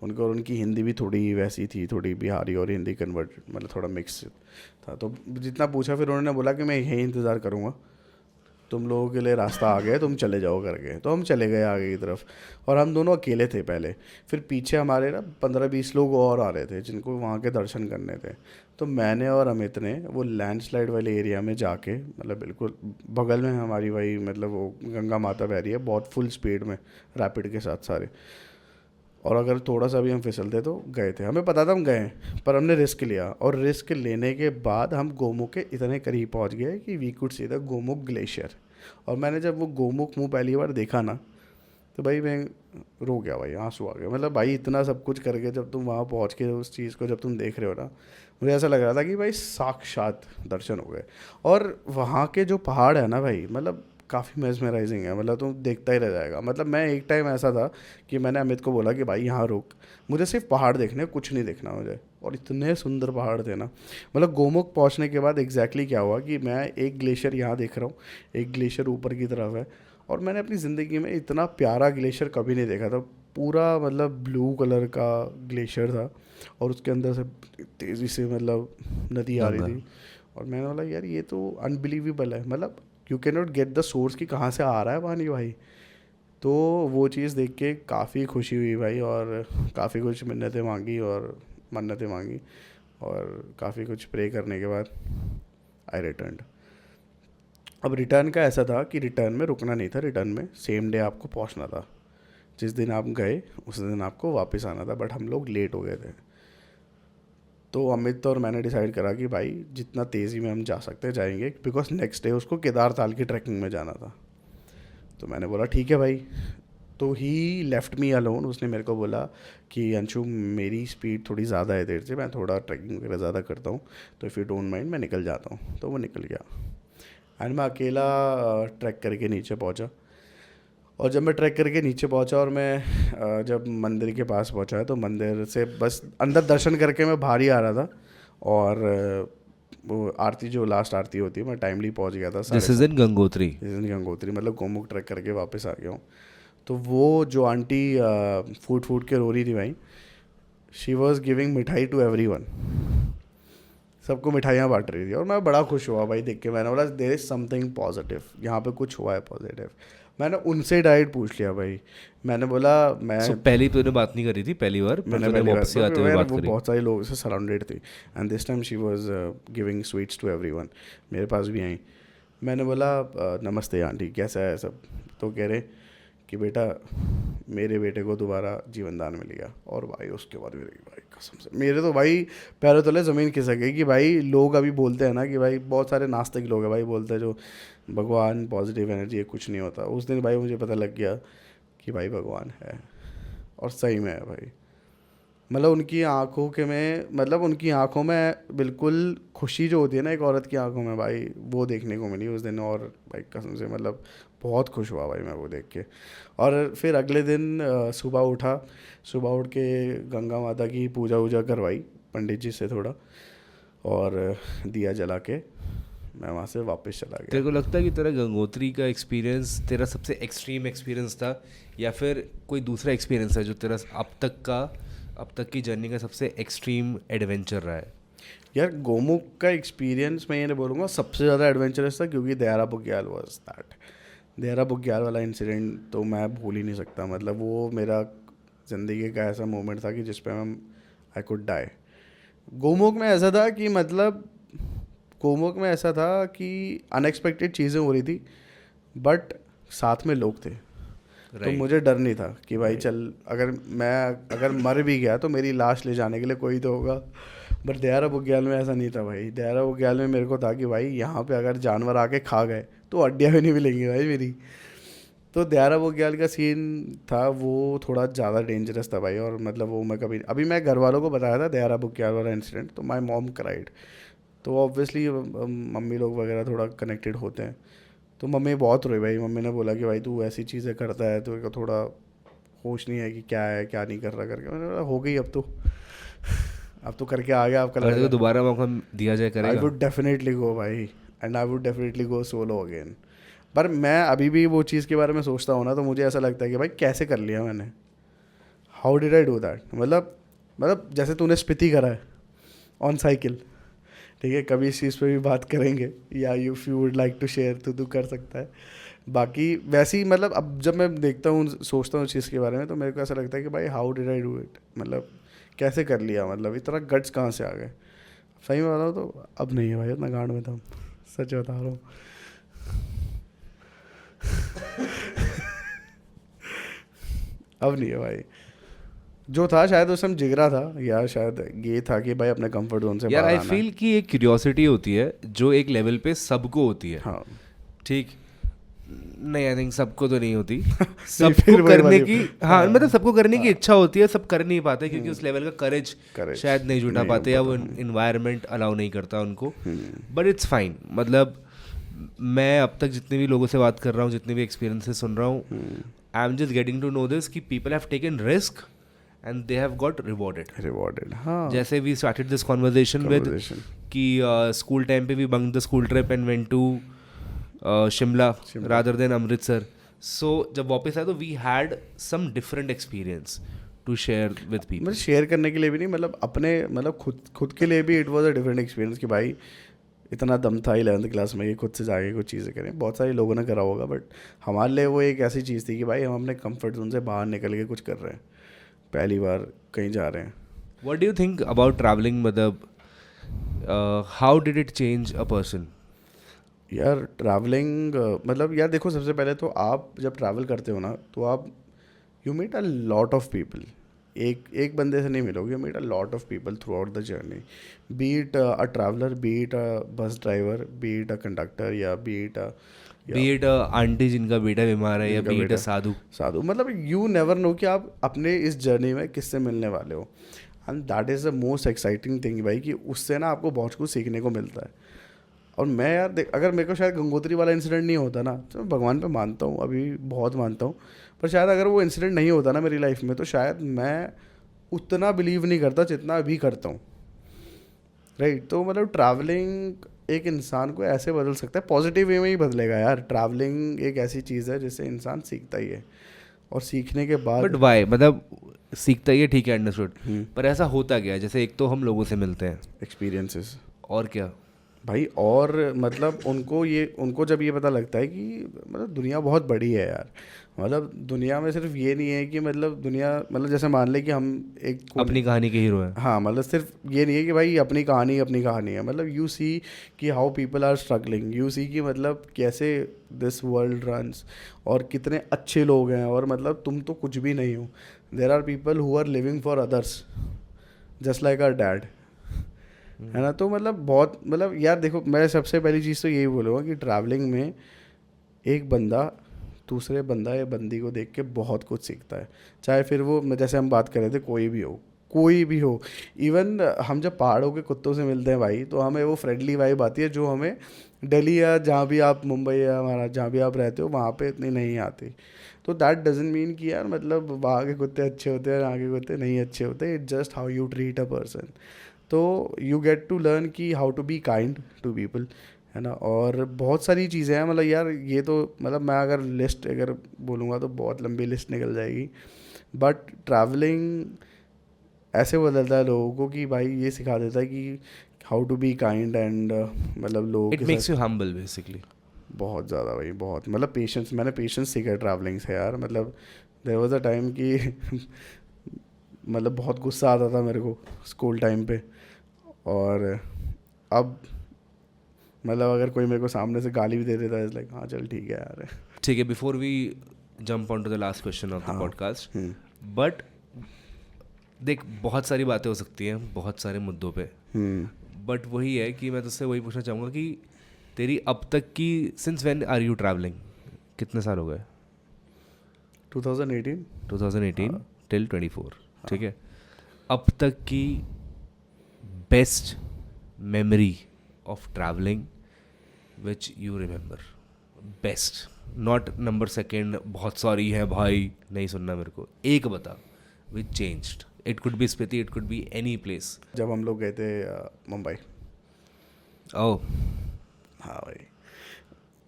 उनको, और उनकी हिंदी भी थोड़ी वैसी थी, थोड़ी बिहारी और हिंदी कन्वर्ट मतलब थोड़ा मिक्स था। तो जितना पूछा फिर उन्होंने बोला कि मैं यहीं इंतज़ार करूँगा, तुम लोगों के लिए रास्ता आ गया, तुम चले जाओ करके। तो हम चले गए आगे की तरफ, और हम दोनों अकेले थे पहले, फिर पीछे हमारे ना 15-20 लोग और आ रहे थे जिनको वहाँ के दर्शन करने थे। तो मैंने और अमित ने वो लैंडस्लाइड वाले एरिया में जाके, मतलब बिल्कुल बगल में हमारी वही मतलब वो गंगा माता बह रही है बहुत फुल स्पीड में रैपिड के साथ सारे, और अगर थोड़ा सा भी हम फिसलते तो गए थे। हमें पता था हम गए, पर हमने रिस्क लिया, और रिस्क लेने के बाद हम गोमुख के इतने करीब पहुंच गए कि we could see the Gomukh glacier. और मैंने जब वो गोमुख मुँह पहली बार देखा ना, तो भाई मैं रो गया, भाई आंसू आ गया। मतलब भाई इतना सब कुछ करके जब तुम वहाँ पहुँच के उस चीज़ को जब तुम देख रहे हो ना, मुझे ऐसा लग रहा था कि भाई साक्षात दर्शन हो गए। और वहाँ के जो पहाड़ है ना भाई, मतलब काफ़ी मेस्मराइजिंग है, मतलब तुम देखता ही रह जाएगा। मतलब मैं एक टाइम ऐसा था कि मैंने अमित को बोला कि भाई यहाँ रुक, मुझे सिर्फ पहाड़ देखने, कुछ नहीं देखना मुझे। और इतने सुंदर पहाड़ थे ना, मतलब गोमुख पहुँचने के बाद एग्जैक्टली क्या हुआ कि मैं एक ग्लेशियर यहाँ देख रहा हूँ, एक ग्लेशियर ऊपर की तरफ है, और मैंने अपनी ज़िंदगी में इतना प्यारा ग्लेशियर कभी नहीं देखा था। पूरा मतलब ब्लू कलर का ग्लेशियर था, और उसके अंदर से तेज़ी से मतलब नदी आ रही थी। और मैंने बोला यार ये तो अनबिलीवेबल है, मतलब you can not get the source कि कहाँ से आ रहा है पानी भाई। तो वो चीज़ देख के काफ़ी खुशी हुई भाई, और काफ़ी कुछ मन्नतें मांगी, और काफ़ी कुछ प्रे करने के बाद आई रिटर्नड। अब रिटर्न का ऐसा था कि रिटर्न में रुकना नहीं था, रिटर्न में सेम डे आपको पहुंचना था। जिस दिन आप गए उस दिन आपको वापस आना था, बट हम लोग लेट हो गए थे। तो अमित और मैंने डिसाइड करा कि भाई जितना तेज़ी में हम जा सकते हैं जाएंगे, बिकॉज नेक्स्ट डे उसको केदारताल की ट्रैकिंग में जाना था। तो मैंने बोला ठीक है भाई। तो ही लेफ्ट मी अलोन, उसने मेरे को बोला कि अंशु मेरी स्पीड थोड़ी ज़्यादा है तेरे से, मैं थोड़ा ट्रैकिंग वगैरह ज़्यादा करता हूँ, तो इफ़ यू डोंट माइंड मैं निकल जाता हूँ। तो वो निकल गया, एंड मैं अकेला ट्रैक करके नीचे पहुँचा। और जब मैं ट्रैक करके नीचे पहुंचा और मैं जब मंदिर के पास पहुंचा, तो मंदिर से बस अंदर दर्शन करके मैं बाहर ही आ रहा था, और वो आरती जो लास्ट आरती होती है मैं टाइमली पहुंच गया था। दिस इज इन गंगोत्री, मतलब गोमुख ट्रैक करके वापस आ गया हूँ। तो वो जो आंटी फूट के रो रही थी भाई, शी वॉज गिविंग मिठाई टू एवरीवन, सबको मिठाइयाँ बांट रही थी, और मैं बड़ा खुश हुआ भाई देख के। मैंने बोला देयर इज़ समथिंग पॉजिटिव, यहाँ पे कुछ हुआ है पॉजिटिव। मैंने उनसे डायरेक्ट पूछ लिया भाई, मैंने बोला मैं पहली तूने बात नहीं करी थी, पहली बार मैंने वापस से आते हुए बात करी। बहुत सारे लोगों से सराउंडेड थी, and this time she was giving sweets to everyone, मेरे पास भी आई। मैंने बोला नमस्ते आंटी, कैसा है सब? तो कह रहे कि बेटा मेरे बेटे को दोबारा जीवन दान मिल गया। और भाई उसके बाद भाई कसम से मेरे तो भाई पैरों तले ज़मीन खिसक गई कि भाई लोग अभी बोलते हैं ना कि भाई बहुत सारे नास्तिक लोग हैं भाई, बोलते हैं जो भगवान पॉजिटिव एनर्जी है, कुछ नहीं होता। उस दिन भाई मुझे पता लग गया कि भाई भगवान है, और सही में है भाई। मतलब उनकी आंखों में बिल्कुल खुशी जो होती है ना एक औरत की आंखों में, भाई वो देखने को मिली उस दिन। और भाई कसम से मतलब बहुत खुश हुआ भाई मैं वो देख के। और फिर अगले दिन सुबह उठ के गंगा माता की पूजा वूजा करवाई पंडित जी से थोड़ा, और दिया जला के मैं वहाँ से वापस चला गया। तेरे को लगता है कि तेरा गंगोत्री का एक्सपीरियंस तेरा सबसे एक्सट्रीम एक्सपीरियंस था, या फिर कोई दूसरा एक्सपीरियंस है जो तेरा अब तक की जर्नी का सबसे एक्सट्रीम एडवेंचर रहा है? यार गोमुख का एक्सपीरियंस मैं ये नहीं बोलूँगा सबसे ज़्यादा एडवेंचरस था, क्योंकि दयारा बुग्याल वाज दैट देहरा बुग्याल वाला इंसिडेंट तो मैं भूल ही नहीं सकता, मतलब वो मेरा ज़िंदगी का ऐसा मोमेंट था कि जिस पे मैं आई कुड डाई। गोमुख में ऐसा था कि मतलब गोमुख में ऐसा था कि अनएक्सपेक्टेड चीज़ें हो रही थी, बट साथ में लोग थे। तो मुझे डर नहीं था कि भाई चल अगर मर भी गया तो मेरी लाश ले जाने के लिए कोई तो होगा। बट देहरा बुग्याल में ऐसा नहीं था भाई। देहरा बुग्याल में मेरे को था कि भाई यहाँ पे अगर जानवर आके खा गए तो हड्डियाँ भी नहीं मिलेंगी भाई मेरी। तो देहरा बुग्याल का सीन था वो थोड़ा ज़्यादा डेंजरस था भाई। और मतलब वो मैं कभी अभी मैं घर वालों को बताया था देहरा बुग्याल वाला इंसिडेंट, तो माई मॉम क्राइड। तो ऑब्वियसली मम्मी लोग वगैरह थोड़ा कनेक्टेड होते हैं, तो मम्मी बहुत रोई भाई। मम्मी ने बोला कि भाई तू ऐसी चीज़ें करता है तो थोड़ा होश नहीं है कि क्या है क्या नहीं कर रहा करके। मैंने बोला हो गई अब तो अब तो करके आ गया आपका। अगर दोबारा मौका दिया जाए करेगा? आई वुड डेफिनेटली गो भाई, and I would definitely go solo again. पर मैं अभी भी वो चीज़ के बारे में सोचता हूँ ना तो मुझे ऐसा लगता है कि भाई कैसे कर लिया मैंने, how did I do that. मतलब जैसे तूने स्पीति करा है ऑन साइकिल, ठीक है, कभी इस चीज़ पे भी बात करेंगे, या you you would like to share तो तू कर सकता है। बाकी वैसे ही मतलब अब जब मैं देखता हूँ सोचता हूँ इस चीज़ के बारे में तो मेरे को ऐसा लगता है कि भाई how did I do it, मतलब कैसे कर लिया, मतलब इतना गट्स कहाँ से आ गए। सही में बताऊँ तो अब नहीं है भाई इतना गांड में था, सच बता रहा हूँ। अब नहीं है भाई। जो था शायद उस समय जिगरा था, या शायद ये था कि भाई अपने कंफर्ट जोन से यार बाहर आई आना फील कि एक क्यूरियोसिटी होती है जो एक लेवल पे सबको होती है। हाँ ठीक, नहीं आई थिंक सबको तो नहीं होती। फिर सबको वही करने वाली- की हाँ मतलब सबको करने की इच्छा होती है, सब कर नहीं पाते क्योंकि उस लेवल का करेज Courage शायद नहीं जुटा नहीं पाते, या हो वो इन्वायरमेंट अलाउ नहीं करता उनको। But it's fine. मतलब मैं अब तक जितने भी लोगों से बात कर रहा हूँ, जितने भी एक्सपीरियंसेस सुन रहा हूँ, I am just getting to know this कि people have taken risk and they have got rewarded. हाँ जैसे we started this conversation with कि स्कूल टाइम पे we bunk the school trip and went to Shimla rather than Amritsar. So जब वापस आए तो we had some different experience to share with people. मतलब share करने के लिए भी नहीं, मतलब अपने मतलब खुद के लिए भी it was a different experience कि भाई इतना दम था 11th क्लास में कि खुद से जाके कुछ चीज़ें करें। बहुत सारे लोगों ने करा होगा बट हमारे लिए वो एक ऐसी चीज़ थी कि भाई हम अपने कंफर्ट जोन से बाहर निकल के कुछ कर रहे हैं, पहली बार कहीं जा रहे हैं। What do you think about travelling? मतलब how did it change a person? यार ट्रैवलिंग मतलब यार देखो, सबसे पहले तो आप जब ट्रैवल करते हो ना तो आप you meet a lot of people. एक बंदे से नहीं मिलोगे, you meet a lot of people throughout the journey, be it a traveller, be it a bus driver, be it a conductor, या बी इट आंटी जिनका बेटा बीमार है, या जिनका बी इट बेटा साधु। मतलब यू नेवर नो कि आप अपने इस जर्नी में किससे मिलने वाले हो, and that is the most exciting thing भाई, कि उससे ना आपको बहुत कुछ सीखने को मिलता है। और मैं यार देख, अगर मेरे को शायद गंगोत्री वाला इंसिडेंट नहीं होता ना तो मैं भगवान पे मानता हूँ, अभी बहुत मानता हूँ, पर शायद अगर वो इंसिडेंट नहीं होता ना मेरी लाइफ में तो शायद मैं उतना बिलीव नहीं करता जितना अभी करता हूँ, राइट। तो मतलब ट्रैवलिंग एक इंसान को ऐसे बदल सकता है, पॉजिटिव वे में ही बदलेगा यार। ट्रैवलिंग एक ऐसी चीज़ है जिससे इंसान सीखता ही है, और सीखने के बाद बट वाई, मतलब सीखता ही है, ठीक है, अंडरस्टूड, पर ऐसा होता क्या है? जैसे एक तो हम लोगों से मिलते हैं, एक्सपीरियंसेस और क्या भाई, और मतलब उनको जब ये पता लगता है कि मतलब दुनिया बहुत बड़ी है यार। मतलब दुनिया में सिर्फ ये नहीं है कि मतलब दुनिया, मतलब जैसे मान ले कि हम एक अपनी कहानी के हीरो हैं। हाँ, मतलब सिर्फ ये नहीं है कि भाई अपनी कहानी है। मतलब यू सी कि how people are struggling, you see कि मतलब कैसे दिस वर्ल्ड रन्स, और कितने अच्छे लोग हैं, और मतलब तुम तो कुछ भी नहीं हो। There are people who are living for others just like our dad, है ना। तो मतलब बहुत, मतलब यार देखो, मैं सबसे पहली चीज़ तो यही बोलूँगा कि ट्रैवलिंग में एक बंदा दूसरे बंदा या बंदी को देख के बहुत कुछ सीखता है, चाहे फिर वो जैसे हम बात कर रहे थे कोई भी हो। इवन हम जब पहाड़ों के कुत्तों से मिलते हैं भाई तो हमें वो फ्रेंडली वाइब आती है जो हमें दिल्ली या जहाँ भी आप, मुंबई या हमारा जहाँ भी आप रहते हो वहाँ पे इतनी नहीं आती। तो दैट डजंट मीन कि यार मतलब वहाँ के कुत्ते अच्छे होते हैं, यहाँ के कुत्ते नहीं अच्छे होते। It's just how you treat a person. तो यू गेट टू लर्न कि how to be kind to people, है ना। और बहुत सारी चीज़ें हैं, मतलब यार ये तो मतलब मैं अगर लिस्ट अगर बोलूँगा तो बहुत लंबी लिस्ट निकल जाएगी। बट ट्रैवलिंग ऐसे बदलता है लोगों को कि भाई ये सिखा देता है कि how to be kind, and मतलब लोगों इट के मेक्स साथ यू हम्बल बेसिकली। बहुत ज़्यादा भाई, बहुत, मतलब पेशेंस, मैंने पेशेंस सीखा ट्रैवलिंग से यार। मतलब देयर वाज अ टाइम कि मतलब बहुत गुस्सा आता था मेरे को स्कूल टाइम पे, और अब मतलब अगर कोई मेरे को सामने से गाली भी दे देता है, लाइक हाँ चल ठीक है यार। ठीक है, before we jump on to the last question of the podcast, but देख बहुत सारी बातें हो सकती हैं बहुत सारे मुद्दों पे, बट वही है कि मैं तुझसे वही पूछना चाहूँगा कि तेरी अब तक की, since when are you travelling, कितने साल हो गए? 2018 टिल 24, ठीक है। अब तक की best memory of travelling which you remember, best, not number second, बहुत सारी है भाई, नहीं सुनना मेरे को, एक बता which changed. It could be Spiti, it could be any place. जब हम लोग गए थे मुंबई। ओह हाँ भाई,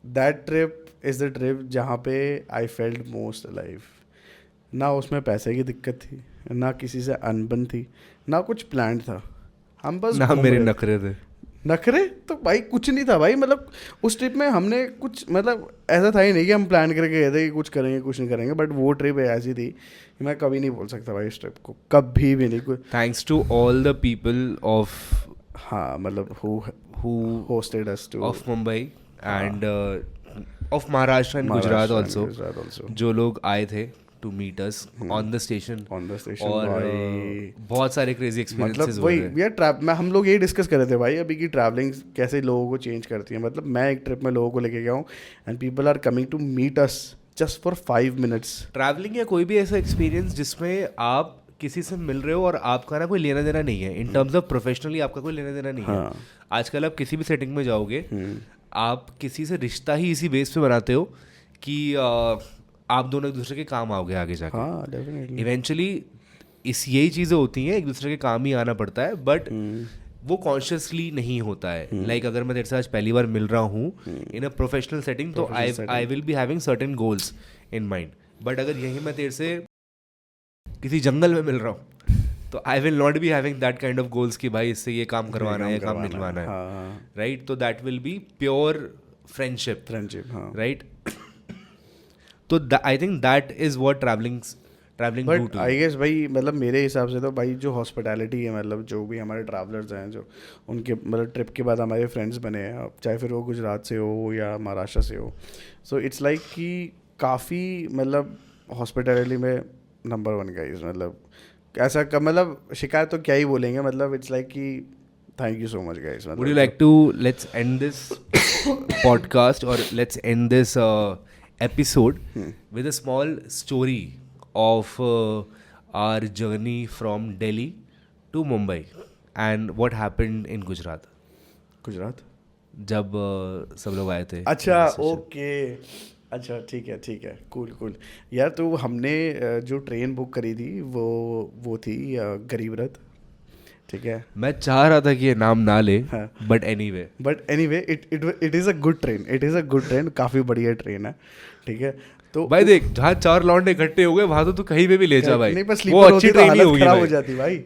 that trip is the trip जहाँ पे आई फेल्ट मोस्ट अलाइव। ना उसमें पैसे की दिक्कत थी, ना किसी से अनबन थी, ना कुछ प्लान था, हम बस ना घूम मेरे रहे थे। नखरे थे। नखरे तो भाई कुछ नहीं था भाई, मतलब उस ट्रिप में हमने कुछ, मतलब ऐसा था ही नहीं कि हम प्लान करके गए थे कि कुछ करेंगे कुछ नहीं करेंगे, बट वो ट्रिप ऐसी थी कि मैं कभी नहीं बोल सकता भाई इस ट्रिप को, कभी भी नहीं। Thanks to all the people of, हाँ मतलब who hosted us to of Mumbai and of Maharashtra and Gujarat Maharashtra and also, Gujarat also. जो लोग आए थे to meet us on the station, On the station, और भाई बहुत सारे क्रेजी एक्सपीरियंसेस मतलब हुए वही थे। यार ट्रैप में हम लोग यही डिस्कस कर रहे थे भाई अभी कि ट्रैवलिंग कैसे लोगों को चेंज करती है। मतलब मैं एक ट्रिप में लोगों को लेके गया हूँ and people are coming to meet us just for 5 minutes। Travelling या कोई भी ऐसा एक्सपीरियंस जिसमें आप किसी से मिल रहे हो और आपका ना कोई लेना देना नहीं है, इन टर्म्स ऑफ प्रोफेशनली आपका कोई लेना देना नहीं है। आजकल आप किसी भी सेटिंग में जाओगे, आप किसी से रिश्ता ही इसी बेस पे बनाते हो कि आप दोनों एक दूसरे के काम आओगे आगे जाके। हाँ डेफिनेटली, इवेंचुअली यही चीज़ें होती हैं, एक दूसरे के काम ही आना पड़ता है, बट वो कॉन्शियसली नहीं होता है। लाइक अगर मैं तेरे से आज पहली बार मिल रहा हूँ इन अ प्रोफेशनल सेटिंग, तो I will be having certain goals in mind, but अगर यहीं मैं तेरे से किसी जंगल में मिल रहा हूँ तो I will not be having that kind of goals कि भाई इससे ये काम करवाना है, ये काम निकलवाना है, राइट? तो that will be pure friendship, right? तो I think that is what travelling but I guess भाई मतलब मेरे हिसाब से तो भाई जो हॉस्पिटैलिटी है, मतलब जो भी हमारे ट्रैवलर्स हैं जो उनके मतलब ट्रिप के बाद हमारे फ्रेंड्स बने हैं, चाहे फिर वो गुजरात से हो या महाराष्ट्र से हो, सो इट्स लाइक कि काफ़ी मतलब हॉस्पिटैलिटी में नंबर 1 गाइस। मतलब ऐसा मतलब शिकायत तो क्या ही बोलेंगे, मतलब इट्स लाइक कि thank you so much guys. Would you like to let's end this podcast or let's end this episode with a small story of our journey from Delhi to Mumbai and what happened in Gujarat Gujarat जब सब लोग आए थे। अच्छा okay, अच्छा ठीक है, cool यार। तो हमने जो ट्रेन बुक करी थी वो थी गरीब रथ, ठीक है। मैं चाह रहा था कि ये नाम ना ले, but anyway it is a good train, काफ़ी बढ़िया ट्रेन है, ठीक है। तो भाई देख, जहाँ 4 लौंडे इकट्ठे हो गए वहाँ तो तू कहीं पे भी ले जा भाई, नहीं बस वो अच्छी ट्रेन ही होगी खराब हो भाई। जाती भाई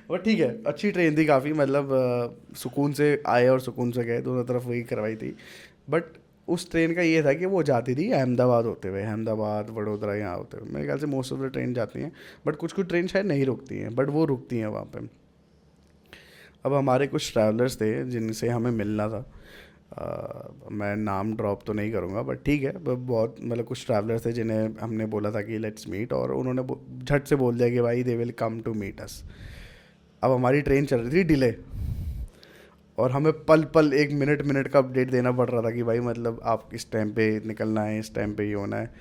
वो ठीक है, अच्छी ट्रेन थी काफ़ी, मतलब सुकून से आए और सुकून से गए, दोनों तरफ वही करवाई थी। बट उस ट्रेन का ये था कि वो जाती थी अहमदाबाद होते हुए, अहमदाबाद वडोदरा यहाँ होते हुए। मेरे ख्याल से मोस्ट ऑफ द ट्रेन जाती हैं, बट कुछ ट्रेन शायद नहीं रुकती हैं, बट वो रुकती हैं वहाँ पे। अब हमारे कुछ ट्रैवलर्स थे जिनसे हमें मिलना था, मैं नाम ड्रॉप तो नहीं करूँगा, बट ठीक है, बहुत मतलब कुछ ट्रैवलर्स थे जिन्हें हमने बोला था कि लेट्स मीट, और उन्होंने झट से बोल दिया कि भाई they will come to meet us. अब हमारी ट्रेन चल रही थी डिले, और हमें पल पल 1 मिनट का अपडेट देना पड़ रहा था कि भाई मतलब आप इस टाइम पे निकलना है, इस टाइम पे ये होना है।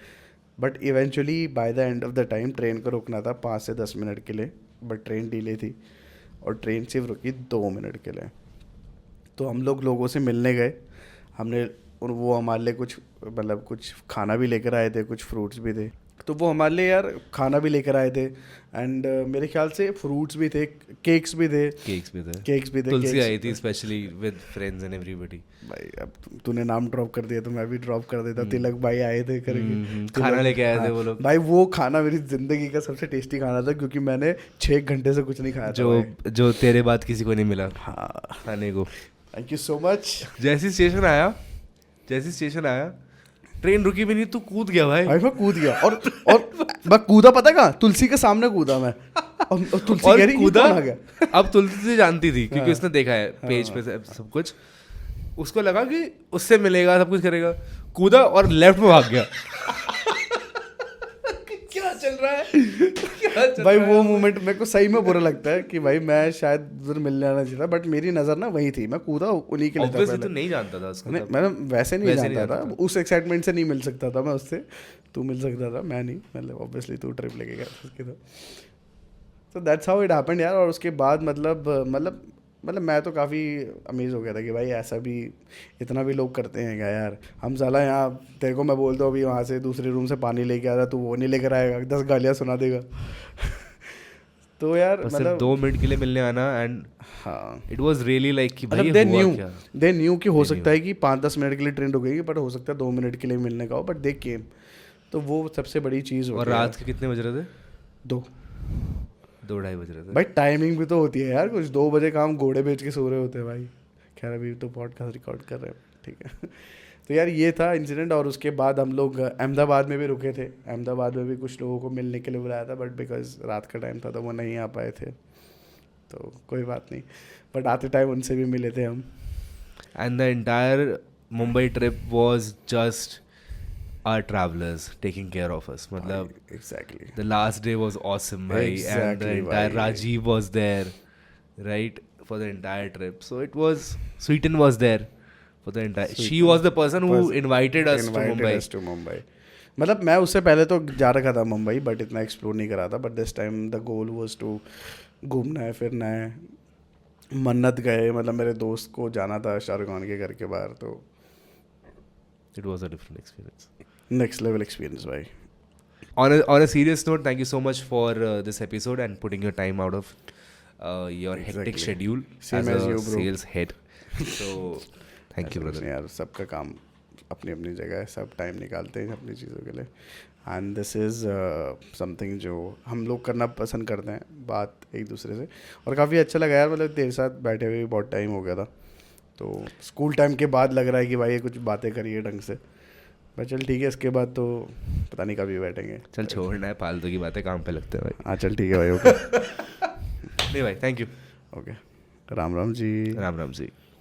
But eventually by the end of the time train को रुकना था 5 से 10 मिनट के लिए, बट ट्रेन डिले थी और ट्रेन सिर्फ रुकी 2 मिनट के लिए। तो हम लोगों से मिलने गए, हमने, और वो हमारे लिए कुछ मतलब कुछ खाना भी लेकर आए थे, कुछ फ्रूट्स भी थे। तो वो हमारे लिए यार खाना भी लेकर आए थे, एंड मेरे ख्याल से फ्रूट्स भी थे, केक्स भी थे। तुलसी आई थी specially with friends and everybody. भाई अब तूने नाम ड्रॉप कर दिया तो मैं भी ड्रॉप कर देता। तिलक भाई आए थे करके, खाना लेके आए थे वो लोग। भाई वो खाना मेरी जिंदगी का सबसे टेस्टी खाना था, क्योंकि मैंने 6 घंटे से कुछ नहीं खाया था, जो तेरे बाद किसी को नहीं मिला हाँ खाने को। Thank you so much. जैसे स्टेशन आया जैसे स्टेशन आया, ट्रेन रुकी भी नहीं, तू कूद गया भाई। भाई मैं कूद गया और मैं कूदा पता कहाँ, तुलसी के सामने कूदा मैं। और तुलसी कह रही कूदा, कौन आ गया? अब तुलसी से जानती थी क्योंकि हाँ। उसने देखा है पेज पे सब कुछ। उसको लगा कि उससे मिलेगा, सब कुछ करेगा, कूदा और लेफ्ट में भाग गया। क्या चल रहा है, क्या चल भाई रहा वो है? मोमेंट मेरे को सही में बुरा लगता है कि भाई मैं शायद उधर मिलने आना चाहिए था, बट मेरी नज़र ना वही थी, मैं कूदा उन्हीं के लिए था Obviously पहले। तू नहीं जानता था उसको नहीं, तब। मैं वैसे नहीं वैसे नहीं जानता जानता था, उस एक्साइटमेंट से नहीं मिल सकता था मैं उससे। तू मिल सकता था, मैं नहीं, मतलब ऑब्वियसली तू ट्रिप लेके गया था उसके। तो दैट्स हाउ इट हैपेंड यार। और उसके बाद मतलब मैं तो काफ़ी अमेज हो गया था कि भाई ऐसा भी, इतना भी लोग करते हैं क्या यार। हम साला यहाँ तेरे को मैं बोलता हूँ अभी वहाँ से दूसरे रूम से पानी लेके आ रहा, तू वो नहीं लेकर आएगा, 10 गालियाँ सुना देगा। तो यार बस मतलब सिर्फ 2 मिनट के लिए मिलने आना, एंड हाँ, इट वाज रियली लाइक कि भाई मतलब दे न्यू कि हो सकता है कि 5-10 मिनट के लिए ट्रेन रुकेगी, बट हो सकता है 2 मिनट के लिए मिलने का हो, बट दे केम। तो वो सबसे बड़ी चीज़ होती और है। रात के कितने बज रहे थे? 2-2:30 बज रहे थे भाई टाइमिंग भी तो होती है यार, कुछ 2 बजे काम घोड़े बेच के सो रहे होते हैं भाई। खैर अभी तो पॉडकास्ट रिकॉर्ड कर रहे हैं, ठीक है। तो यार ये था इंसिडेंट। और उसके बाद हम लोग अहमदाबाद में भी रुके थे। अहमदाबाद में भी कुछ लोगों को मिलने के लिए बुलाया था, बट बिकॉज रात का टाइम था तो वो नहीं आ पाए थे, तो कोई बात नहीं। बट आते टाइम उनसे भी मिले थे हम। And the entire Mumbai trip was just our travelers taking care of us. मतलब exactly the last day was awesome, bhai, and the Exactly, entire bhai. Rajiv was there, right, for the entire trip. So it was, Sweeten was there for the entire. She Sweeten was the person who invited us to Mumbai. to Mumbai. मतलब मैं उससे पहले तो जा रखा था Mumbai, but इतना explore नहीं करा था। But this time the goal was to घूमना है, फिरना है। मन्नत गए, मतलब मेरे दोस्त को जाना था शाहरुख खान के घर के बाहर, तो It was a different experience. Next level experience भाई। On a serious note, thank you so much for this episode and putting your time out of your hectic Exactly. schedule Same as a you, bro. sales head. So thank you, brother. यार सबका काम अपनी अपनी जगह है, सब time निकालते हैं अपनी चीज़ों के लिए। एंड दिस इज़ समथिंग जो हम लोग करना पसंद करते हैं, बात एक दूसरे से। और काफ़ी अच्छा लगा यार, मतलब तेरे साथ बैठे हुए बहुत टाइम हो गया था, तो स्कूल टाइम के बाद लग रहा है कि भाई ये कुछ बातें करिए ढंग से। भाई चल ठीक है, इसके बाद तो पता नहीं कभी बैठेंगे। चल छोड़ना है फालतू की बातें, काम पे लगते हैं भाई। हाँ चल ठीक है भाई, ओके। नहीं भाई, thank you. Okay, Ram Ram ji. Ram Ram ji.